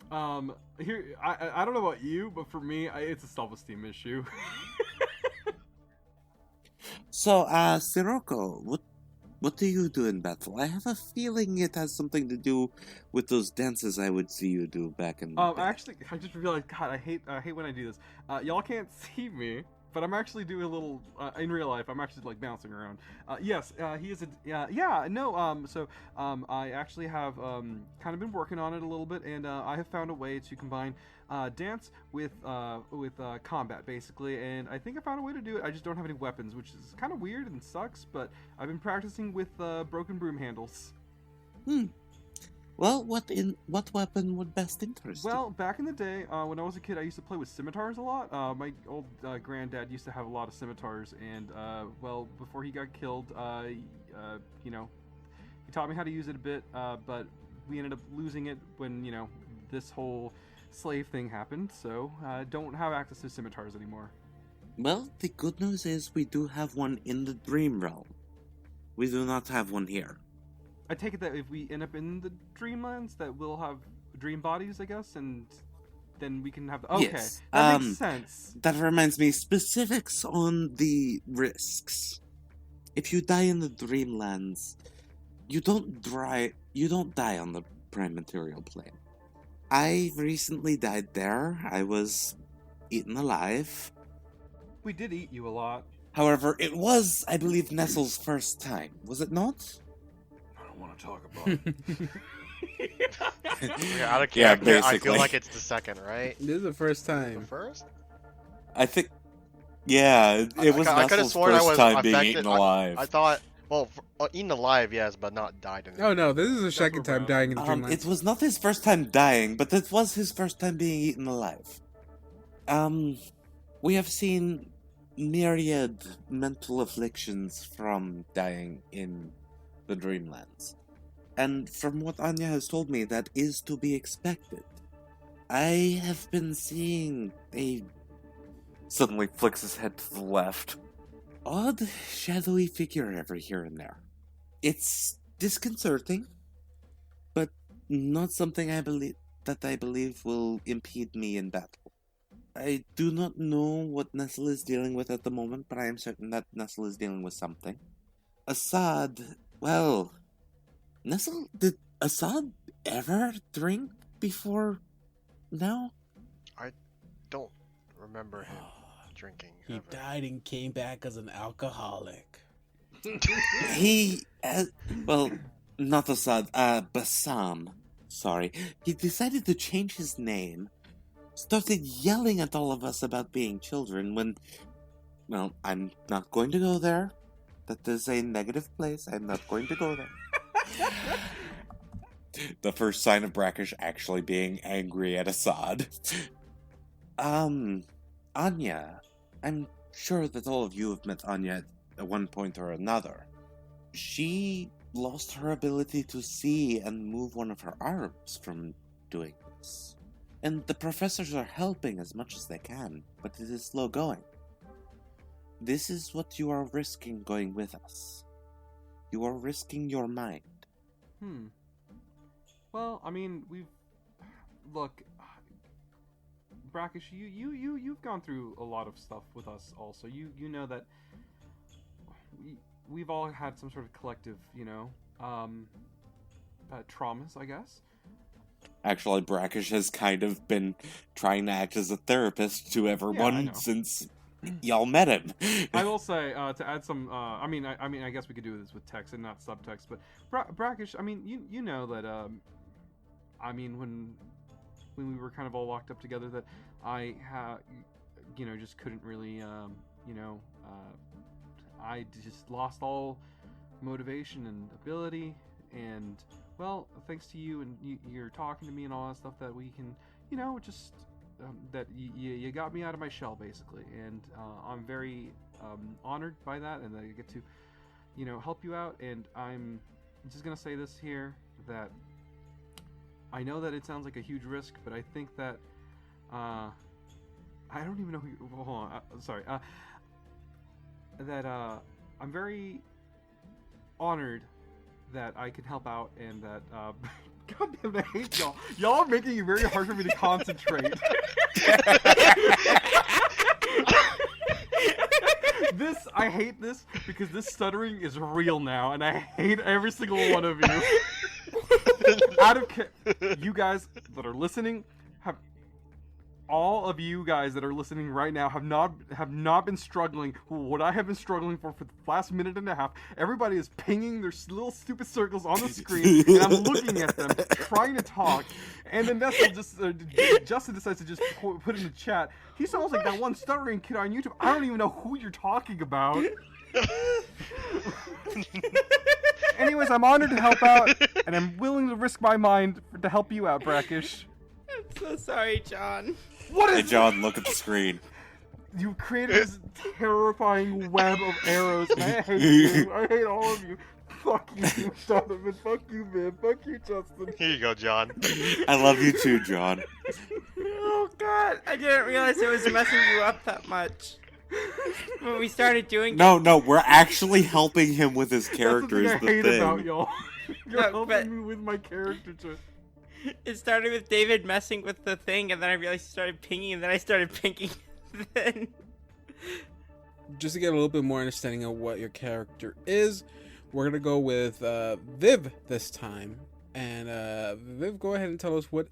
Here, I don't know about you, but for me, it's a self-esteem issue. So, Sirocco, what do you do in battle? I have a feeling it has something to do with those dances I would see you do back in the day. I just realized, God, I hate when I do this. Y'all can't see me, but I'm actually doing a little in real life. I'm actually like bouncing around. Yes, he is a yeah. No, so I actually have kind of been working on it a little bit, and I have found a way to combine dance with combat basically, and I think I found a way to do it. I just don't have any weapons, which is kind of weird and sucks. But I've been practicing with broken broom handles. Well, what weapon would best interest you? Well, back in the day, when I was a kid, I used to play with scimitars a lot. My old granddad used to have a lot of scimitars, and well, before he got killed, you know, he taught me how to use it a bit. But we ended up losing it when this whole slave thing happened. So I don't have access to scimitars anymore. Well, the good news is we do have one in the dream realm. We do not have one here. I take it that if we end up in the Dreamlands, that we'll have dream bodies, I guess, and then we can have the... Okay, Yes, that makes sense. That reminds me, specifics on the risks. If you die in the Dreamlands, you don't die on the prime material plane. I recently died there. I was eaten alive. We did eat you a lot. However, it was, I believe, Nestle's first time. Was it not? I don't want to talk about it. Yeah, Yeah, I basically. feel like it's the second, right? This is the first The time. first? I think... Yeah, it was I could've Nestle's sworn I first was time being affected. eaten alive. I thought, well, eaten alive, yes, but not died in it. Oh no, this is the second time bad. dying in the Dreamlands. It was not his first time dying, but it was his first time being eaten alive. We have seen myriad mental afflictions from dying in the Dreamlands. And from what Anya has told me, that is to be expected. I have been seeing a... Suddenly flicks his head to the left. Odd, shadowy figure every here and there. It's disconcerting, but not something I believe will impede me in battle. I do not know what Nestle is dealing with at the moment, but I am certain that Nestle is dealing with something. Assad, well, Nestle, did Assad ever drink before now? I don't remember him drinking. He ever. died and came back as an alcoholic. He, well, not Assad, Bassam. Sorry. He decided to change his name, started yelling at all of us about being children when, well, I'm not going to go there. That is a negative place. I'm not going to go there. The first sign of Brackish actually being angry at Assad. Anya. I'm sure that all of you have met Anya at one point or another. She lost her ability to see and move one of her arms from doing this. And the professors are helping as much as they can, but it is slow going. This is what you are risking going with us. You are risking your mind. Well, I mean, look, Brackish, you've gone through a lot of stuff with us also. You know that we've all had some sort of collective, traumas, I guess. Actually, Brackish has kind of been trying to act as a therapist to everyone know. since y'all met him. I will say, to add some, I mean, I guess we could do this with text and not subtext, but Brackish, I mean, you know that, I mean, when we were kind of all locked up together, that I just couldn't really, I just lost all motivation and ability, and well, thanks to you and you're talking to me and all that stuff, that we can, just that you got me out of my shell basically, and I'm very honored by that, and that I get to, help you out. And I'm just gonna say this here, that I know that it sounds like a huge risk, but I think that I don't even know who you, hold on, sorry, that I'm very honored that I can help out, and that God damn it, I hate y'all. Y'all are making it very hard for me to concentrate. I hate this because this stuttering is real now, and I hate every single one of you. You guys that are listening, all of you guys that are listening right now have not been struggling what I have been struggling for the last minute and a half. Everybody is pinging their little stupid circles on the screen, and I'm looking at them, trying to talk. And then Justin decides to just put in the chat. He sounds like that one stuttering kid on YouTube. I don't even know who you're talking about. Anyways, I'm honored to help out, and I'm willing to risk my mind to help you out, Brackish. I'm so sorry, John. What is Hey, John, look at the screen. You created this terrifying web of arrows, and I hate you. I hate all of you. Fuck you, Donovan. Fuck you, man. Fuck you, Justin. Here you go, John. I love you too, John. Oh god, I didn't realize it was messing you up that much. When we started doing No, we're actually helping him with his character. That's the Is thing the I hate about thing. y'all. You're No, helping but- me with my character. It started with David messing with the thing, and then I realized he started pinging, and then I started pinging. Then Just to get a little bit more understanding of what your character is, we're gonna go with Viv this time. And Viv, go ahead and tell us what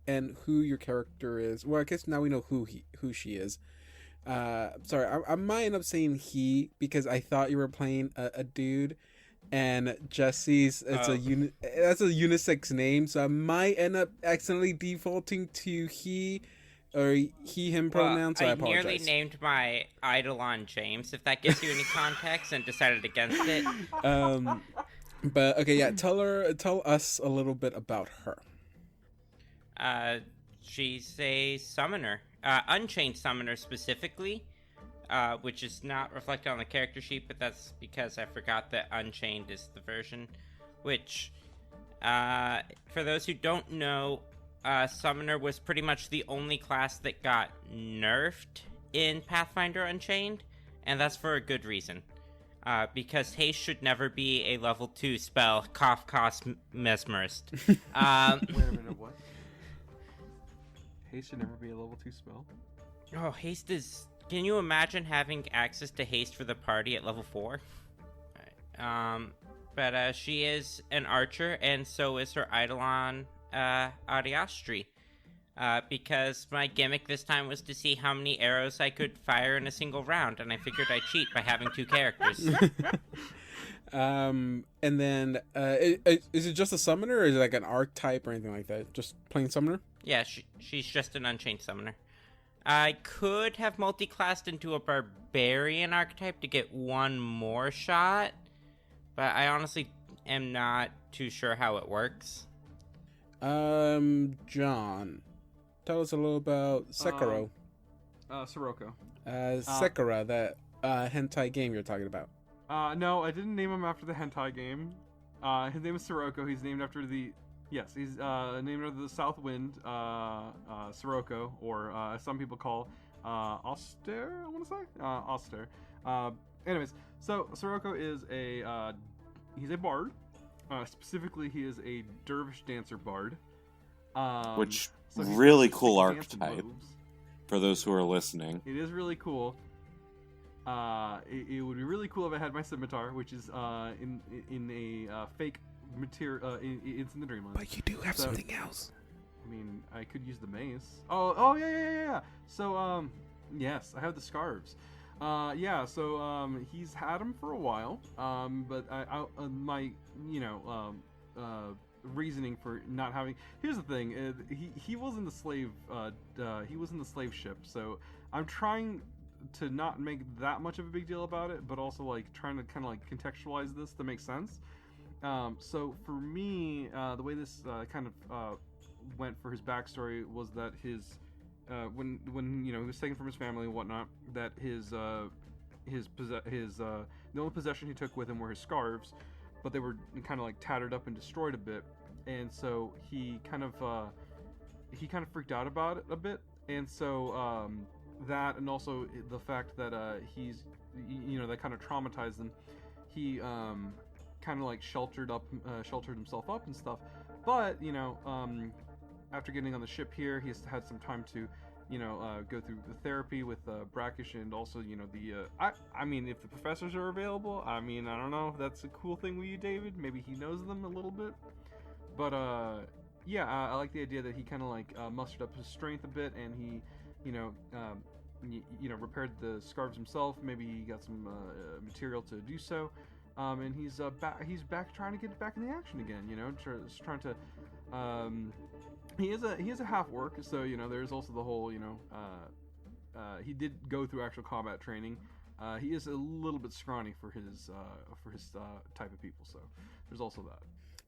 and who your character is. Well, I guess now we know who she is. Sorry, I might end up saying he because I thought you were playing a dude, and Jesse's that's a unisex name, so I might end up accidentally defaulting to he or him pronouns. So I apologize. nearly named my Eidolon James, if that gives you any context, and decided against it. But okay, yeah, tell us a little bit about her. She's a summoner, Unchained summoner specifically, which is not reflected on the character sheet, but that's because I forgot that Unchained is the version, which, for those who don't know, Summoner was pretty much the only class that got nerfed in Pathfinder Unchained, and that's for a good reason. Because Haste should never be a level 2 spell, cost mesmerist. Wait a minute, what? Haste should never be a level 2 spell? Oh, Haste is... Can you imagine having access to Haste for the party at level 4? But she is an archer, and so is her Eidolon, Ariastri. Because my gimmick this time was to see how many arrows I could fire in a single round, and I figured I'd cheat by having 2 characters. And then, is it just a summoner, or is it like an archetype or anything like that? Just plain summoner? Yeah, she's just an Unchained summoner. I could have multi-classed into a barbarian archetype to get one more shot, but I honestly am not too sure how it works. John, tell us a little about Sekiro. Sirocco. Sekiro, that hentai game you're talking about. No, I didn't name him after the hentai game. His name is Sirocco. He's named after the... Yes, he's named after the South Wind, Sirocco, or as some people call Auster, I want to say? Auster. Anyways, so Sirocco is he's a bard. Specifically, he is a dervish dancer bard. Which so he's really got cool 6 dance archetype moves. for those who are listening. It is really cool. It would be really cool if I had my scimitar, which is in a fake material. It's in the Dreamlands. But you do have something else. I mean, I could use the mace. Oh yeah. So yes, I have the scarves. Yeah. So he's had them for a while. But my reasoning for not having. Here's the thing. He was in the slave. He was in the slave ship. So I'm trying to not make that much of a big deal about it, but also like trying to kind of like contextualize this to make sense. So for me, the way this kind of went for his backstory was that his when he was taken from his family and whatnot, that the only possession he took with him were his scarves, but they were kind of like tattered up and destroyed a bit, and so he kind of freaked out about it a bit, and so that, and also the fact that he's that kind of traumatized him. He kind of like sheltered himself up and stuff, But after getting on the ship here, he's had some time to go through the therapy with Brackish, and also I mean, if the professors are available, I mean, I don't know if that's a cool thing with you, David. Maybe he knows them a little bit, but yeah, I like the idea that he kind of like mustered up his strength a bit, and he repaired the scarves himself. Maybe he got some material to do so, and he's back trying to get back in the action again. Trying to. He is a half orc, so there's also the whole he did go through actual combat training. He is a little bit scrawny for his type of people, so there's also that.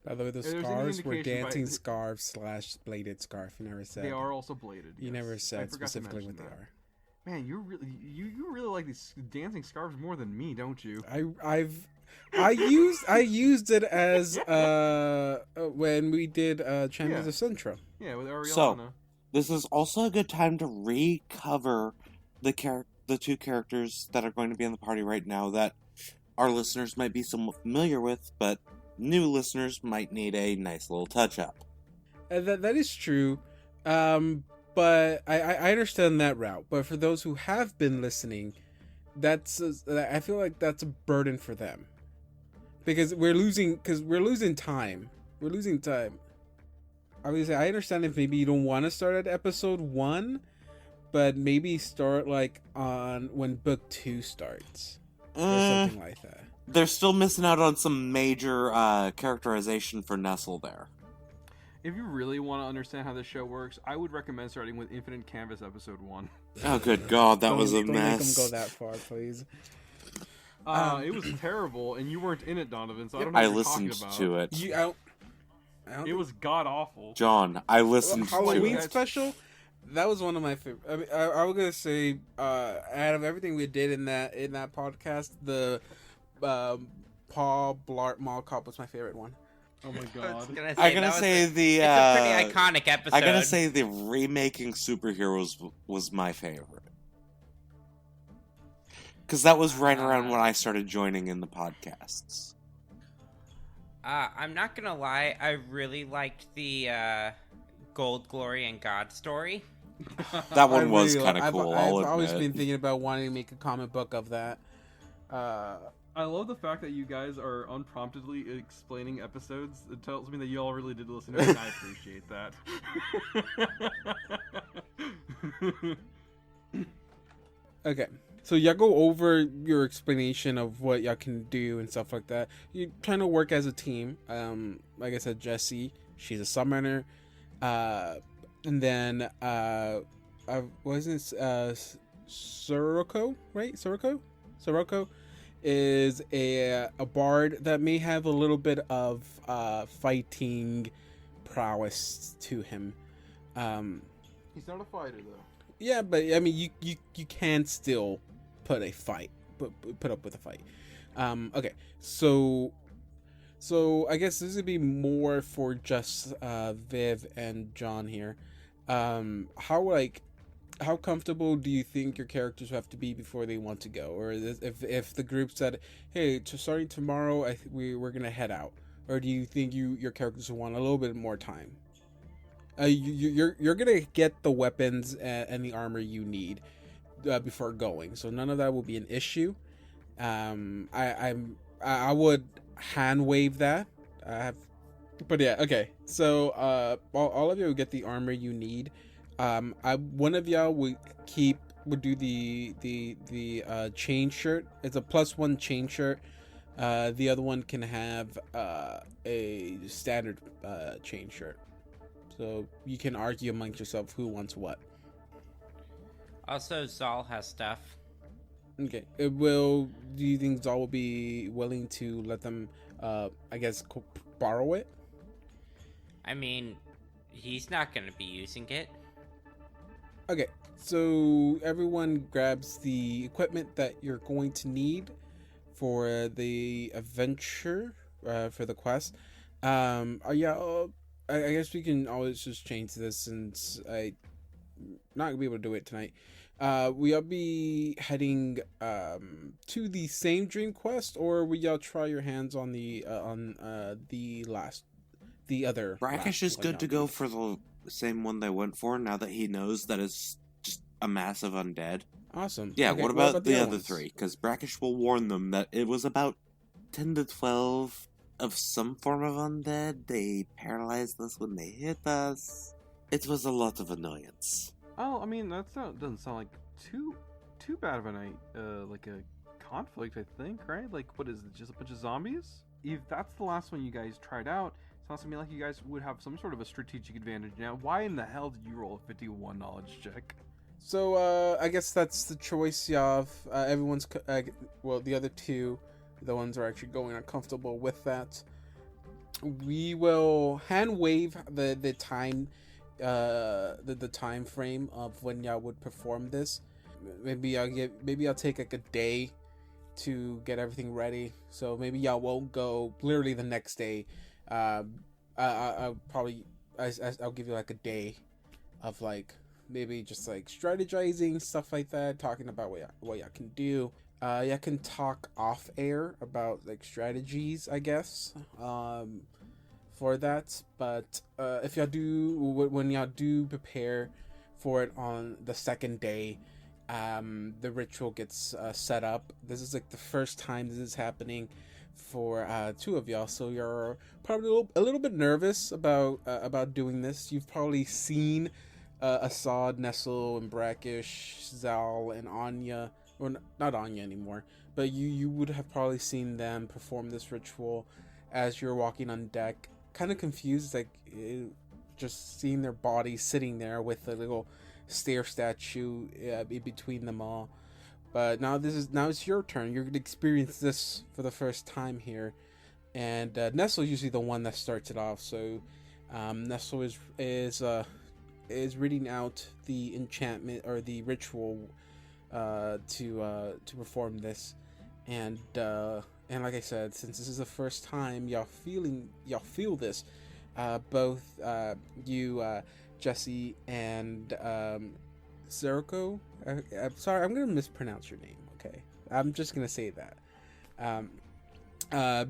By the way, those scarves were dancing scarves / bladed scarf. You never said. They are also bladed. You yes. never said specifically what they are. Man, you really like these dancing scarves more than me, don't you? I used it as when we did Champions of Centra. Yeah, with Ariana. So this is also a good time to recover the two characters that are going to be in the party right now that our listeners might be somewhat familiar with, but new listeners might need a nice little touch up. That is true, but I understand that route. But for those who have been listening, I feel like that's a burden for them. Because we're losing time. We're losing time. I would say I understand if maybe you don't want to start at episode 1, but maybe start like on when book 2 starts or something like that. They're still missing out on some major characterization for Nestle there. If you really want to understand how this show works, I would recommend starting with Infinite Canvas episode 1. Oh, good God, that was a mess. Don't make them go that far, please. It was terrible, and you weren't in it, Donovan, so I don't know what you're talking about. I listened to it. It was god-awful. John, I listened to it. Halloween special? That was one of my favorite. I mean, I was going to say, out of everything we did in that podcast, the Paul Blart Mall Cop was my favorite one. Oh my god. I'm gonna say it's a pretty iconic episode. I'm gonna say the remaking superheroes was my favorite. Because that was right around when I started joining in the podcasts. I'm not gonna lie, I really liked the Gold, Glory, and God story. That one was kind of cool. I've always been thinking about wanting to make a comic book of that. I love the fact that you guys are unpromptedly explaining episodes. It tells me that you all really did listen to it, and I appreciate that. Okay. So y'all go over your explanation of what y'all can do and stuff like that. You kind of work as a team. Like I said, Jessie, she's a summoner. And then, wasn't Soroko, right? Soroko is a bard that may have a little bit of fighting prowess to him. He's not a fighter, though. Yeah, but I mean, you can still put up with a fight. Okay, so I guess this would be more for just Viv and John here. How comfortable do you think your characters have to be before they want to go, or if the group said, "Hey, starting tomorrow, we're gonna head out," or do you think your characters want a little bit more time? You're gonna get the weapons and the armor you need before going, so none of that will be an issue. I would hand wave that. But yeah, okay. So all of you will get the armor you need. One of y'all would do the chain shirt. It's a +1 chain shirt. The other one can have a standard chain shirt. So you can argue amongst yourself who wants what. Also, Zal has stuff. Okay. Do you think Zal will be willing to let them, I guess, borrow it? I mean, he's not going to be using it. Okay. So everyone grabs the equipment that you're going to need for the adventure, for the quest. I guess we can always just change this since I'm not gonna be able to do it tonight. Will y'all be heading to the same dream quest, or will y'all try your hands on the the other. Brackish is good to go for the same one they went for now that he knows that it's just a massive undead. Awesome. Yeah, Okay, what about the other ones? three? Because Brackish will warn them that it was about 10 to 12 of some form of undead. They paralyzed us when they hit us. It was a lot of annoyance. Oh, I mean, doesn't sound like too bad of a night, like a conflict, I think, right? Like, what is it, just a bunch of zombies? If that's the last one you guys tried out, it sounds to me like you guys would have some sort of a strategic advantage. Now, why in the hell did you roll a 51 knowledge check? So, I guess that's the choice you have. Everyone's, well, the other two, the ones who are actually going uncomfortable with that. We will hand wave the time, the time frame of when y'all would perform this. Maybe I'll take like a day to get everything ready. So maybe y'all won't go literally the next day. I'll give you like a day of like maybe just like strategizing, stuff like that, talking about what y'all can do. Y'all can talk off air about like strategies, I guess, for that. But if y'all do, when y'all do prepare for it on the second day, the ritual gets set up. This is like the first time this is happening for two of y'all, so you're probably a little bit nervous about doing this. You've probably seen Assad, Nestle, and Brackish, Zal, and Anya, or not Anya anymore, but you would have probably seen them perform this ritual as you're walking on deck, kind of confused, like just seeing their bodies sitting there with a little stair statue in between them all. But now it's your turn. You're gonna experience this for the first time here, and Nestle's usually the one that starts it off. So Nestle is reading out the enchantment or the ritual to perform this, and like I said, since this is the first time y'all feel this, both you, Jesse, and Zerko. I'm sorry, I'm gonna mispronounce your name. Okay, I'm just gonna say that.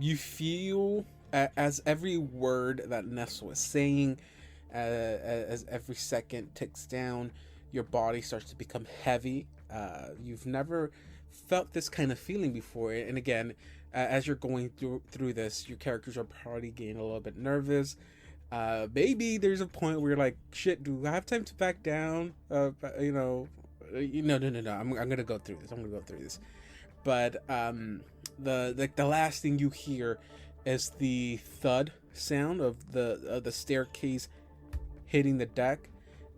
You feel as every word that Nestle is saying, as every second ticks down, your body starts to become heavy. You've never felt this kind of feeling before, and again, as you're going through this, your characters are probably getting a little bit nervous. Maybe there's a point where you're like, shit, do I have time to back down? No. I'm gonna go through this. But the last thing you hear is the thud sound of the staircase hitting the deck,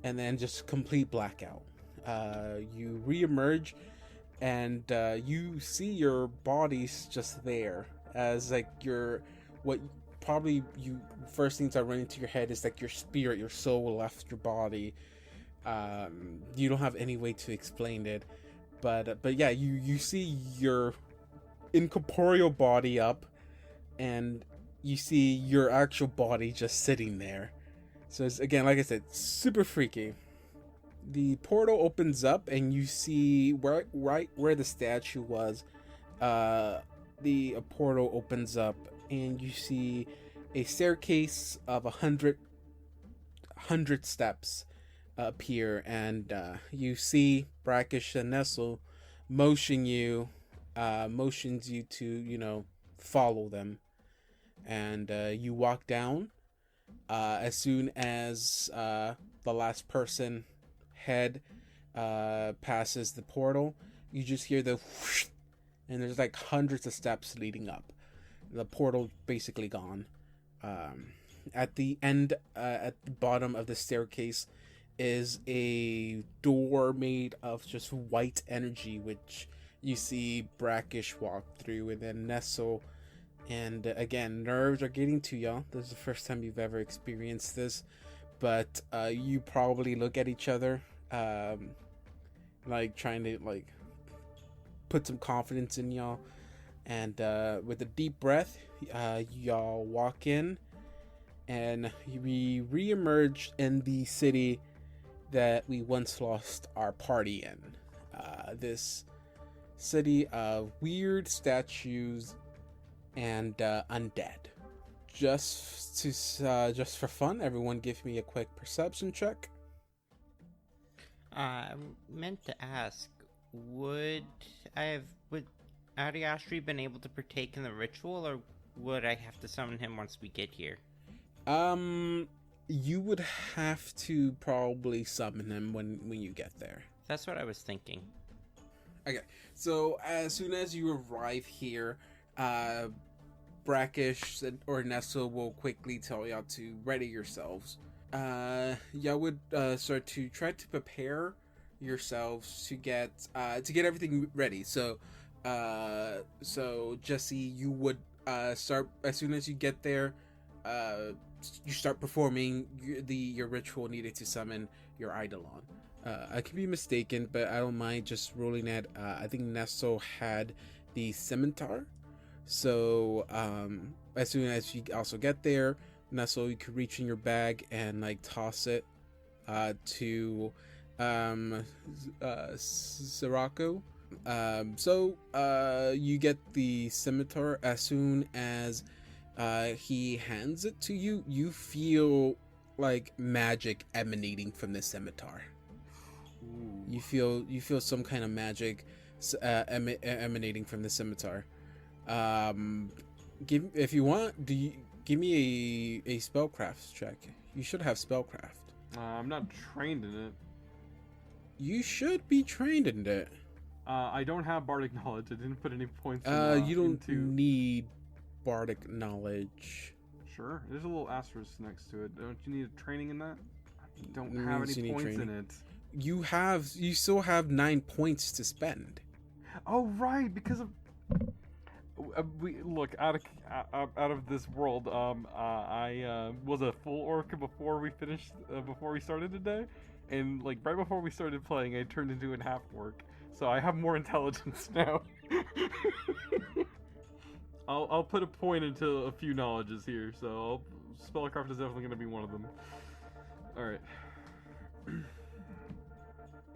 and then just complete blackout. You reemerge, and you see your body's just there as like what probably you first things that run into your head is like your spirit, your soul left your body. You don't have any way to explain it, but yeah, you see your incorporeal body up, and you see your actual body just sitting there. So it's, again, like I said, super freaky. The portal opens up, and you see right where the statue was. The portal opens up, and you see a staircase of 100 steps appear, and you see Brackish and Nestle motions you to follow them, and you walk down. As soon as the last person head passes the portal, you just hear the whoosh, and there's like hundreds of steps leading up. The portal basically gone. At the end, at the bottom of the staircase, is a door made of just white energy, which you see Brackish walk through, and then Nestle. And again, nerves are getting to y'all. This is the first time you've ever experienced this, but you probably look at each other, like trying to like put some confidence in y'all. And with a deep breath, y'all walk in, and we re-emerge in the city that we once lost our party in. This city of weird statues and undead. just for fun, everyone give me a quick perception check. I meant to ask, would Ariastri been able to partake in the ritual, or would I have to summon him once we get here? You would have to probably summon him when you get there. That's what I was thinking. Okay, so as soon as you arrive here, Brackish or Nestle will quickly tell y'all to ready yourselves. Y'all would start to try to prepare yourselves to get everything ready. So Jesse, you would start as soon as you get there. You start performing your ritual needed to summon your Eidolon. I could be mistaken, but I don't mind just ruling it. I think Nestle had the scimitar. So as soon as you also get there, Nestle, you could reach in your bag and like toss it to Sirocco. So you get the scimitar. As soon as he hands it to you, you feel like magic emanating from the scimitar. Ooh. You feel some kind of magic emanating from the scimitar. If you want, give me a spellcraft check. You should have spellcraft. I'm not trained in it. You should be trained in it. I don't have bardic knowledge. I didn't put any points. You don't into... need bardic knowledge. Sure, there's a little asterisk next to it. Don't you need training in that? I don't It have means you any need points in training. it. You still have 9 points to spend. Oh right, because of we look out of this world. I was a full orc before we started today, and like right before we started playing, I turned into a half orc. So I have more intelligence now. I'll put a point into a few knowledges here. So spellcraft is definitely going to be one of them. All right.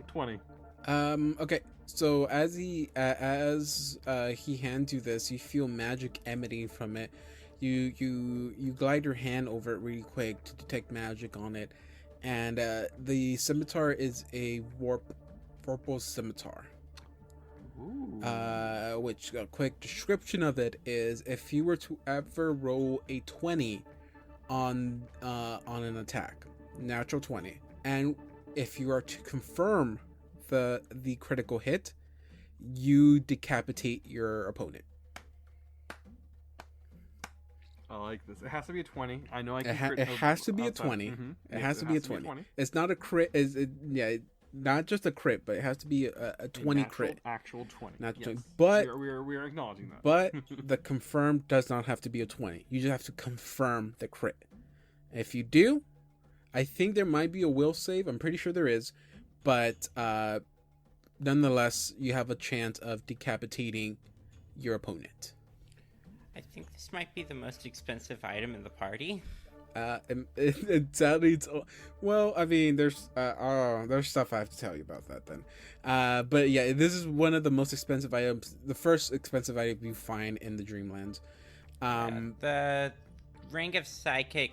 20. Okay. So as he hands you this, you feel magic emanating from it. You glide your hand over it really quick to detect magic on it, and the scimitar is a Vorpal scimitar. Ooh. Which a quick description of it is, if you were to ever roll a 20 on an attack, natural 20, and if you are to confirm the critical hit, you decapitate your opponent. I like this. It has to be a 20. I know I It, can. it has to be a 20. Mm-hmm. It has to be a 20. It's not a crit. Not just a crit, but it has to be a 20 crit. Actual 20. Not yes. 20. But we are acknowledging that. But the confirmed does not have to be a 20. You just have to confirm the crit. If you do, I think there might be a will save. I'm pretty sure there is, but nonetheless, you have a chance of decapitating your opponent. I think this might be the most expensive item in the party. It sounds well. I mean, there's stuff I have to tell you about that then. But yeah, this is one of the most expensive items. The first expensive item you find in the Dreamlands. The ring of psychic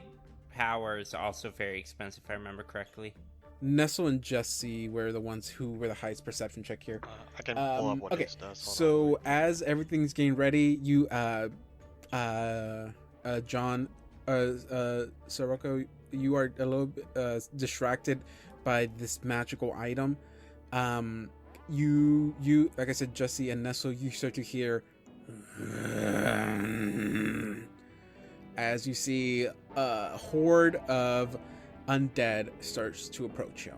power is also very expensive, if I remember correctly. Nestle and Jesse were the ones who were the highest perception check here. I can pull up what okay. this does. Hold So on. as everything's getting ready, you John, Sirocco, you are a little bit distracted by this magical item. You like I said, Jesse and Nestle, you start to hear as you see a horde of undead starts to approach you.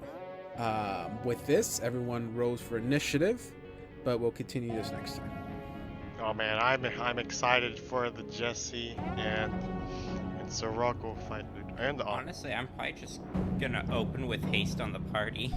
With this, everyone rolls for initiative, but we'll continue this next time. Oh man, I'm excited for the Jesse and Sirocco fight, and the Honestly, I'm probably just gonna open with haste on the party.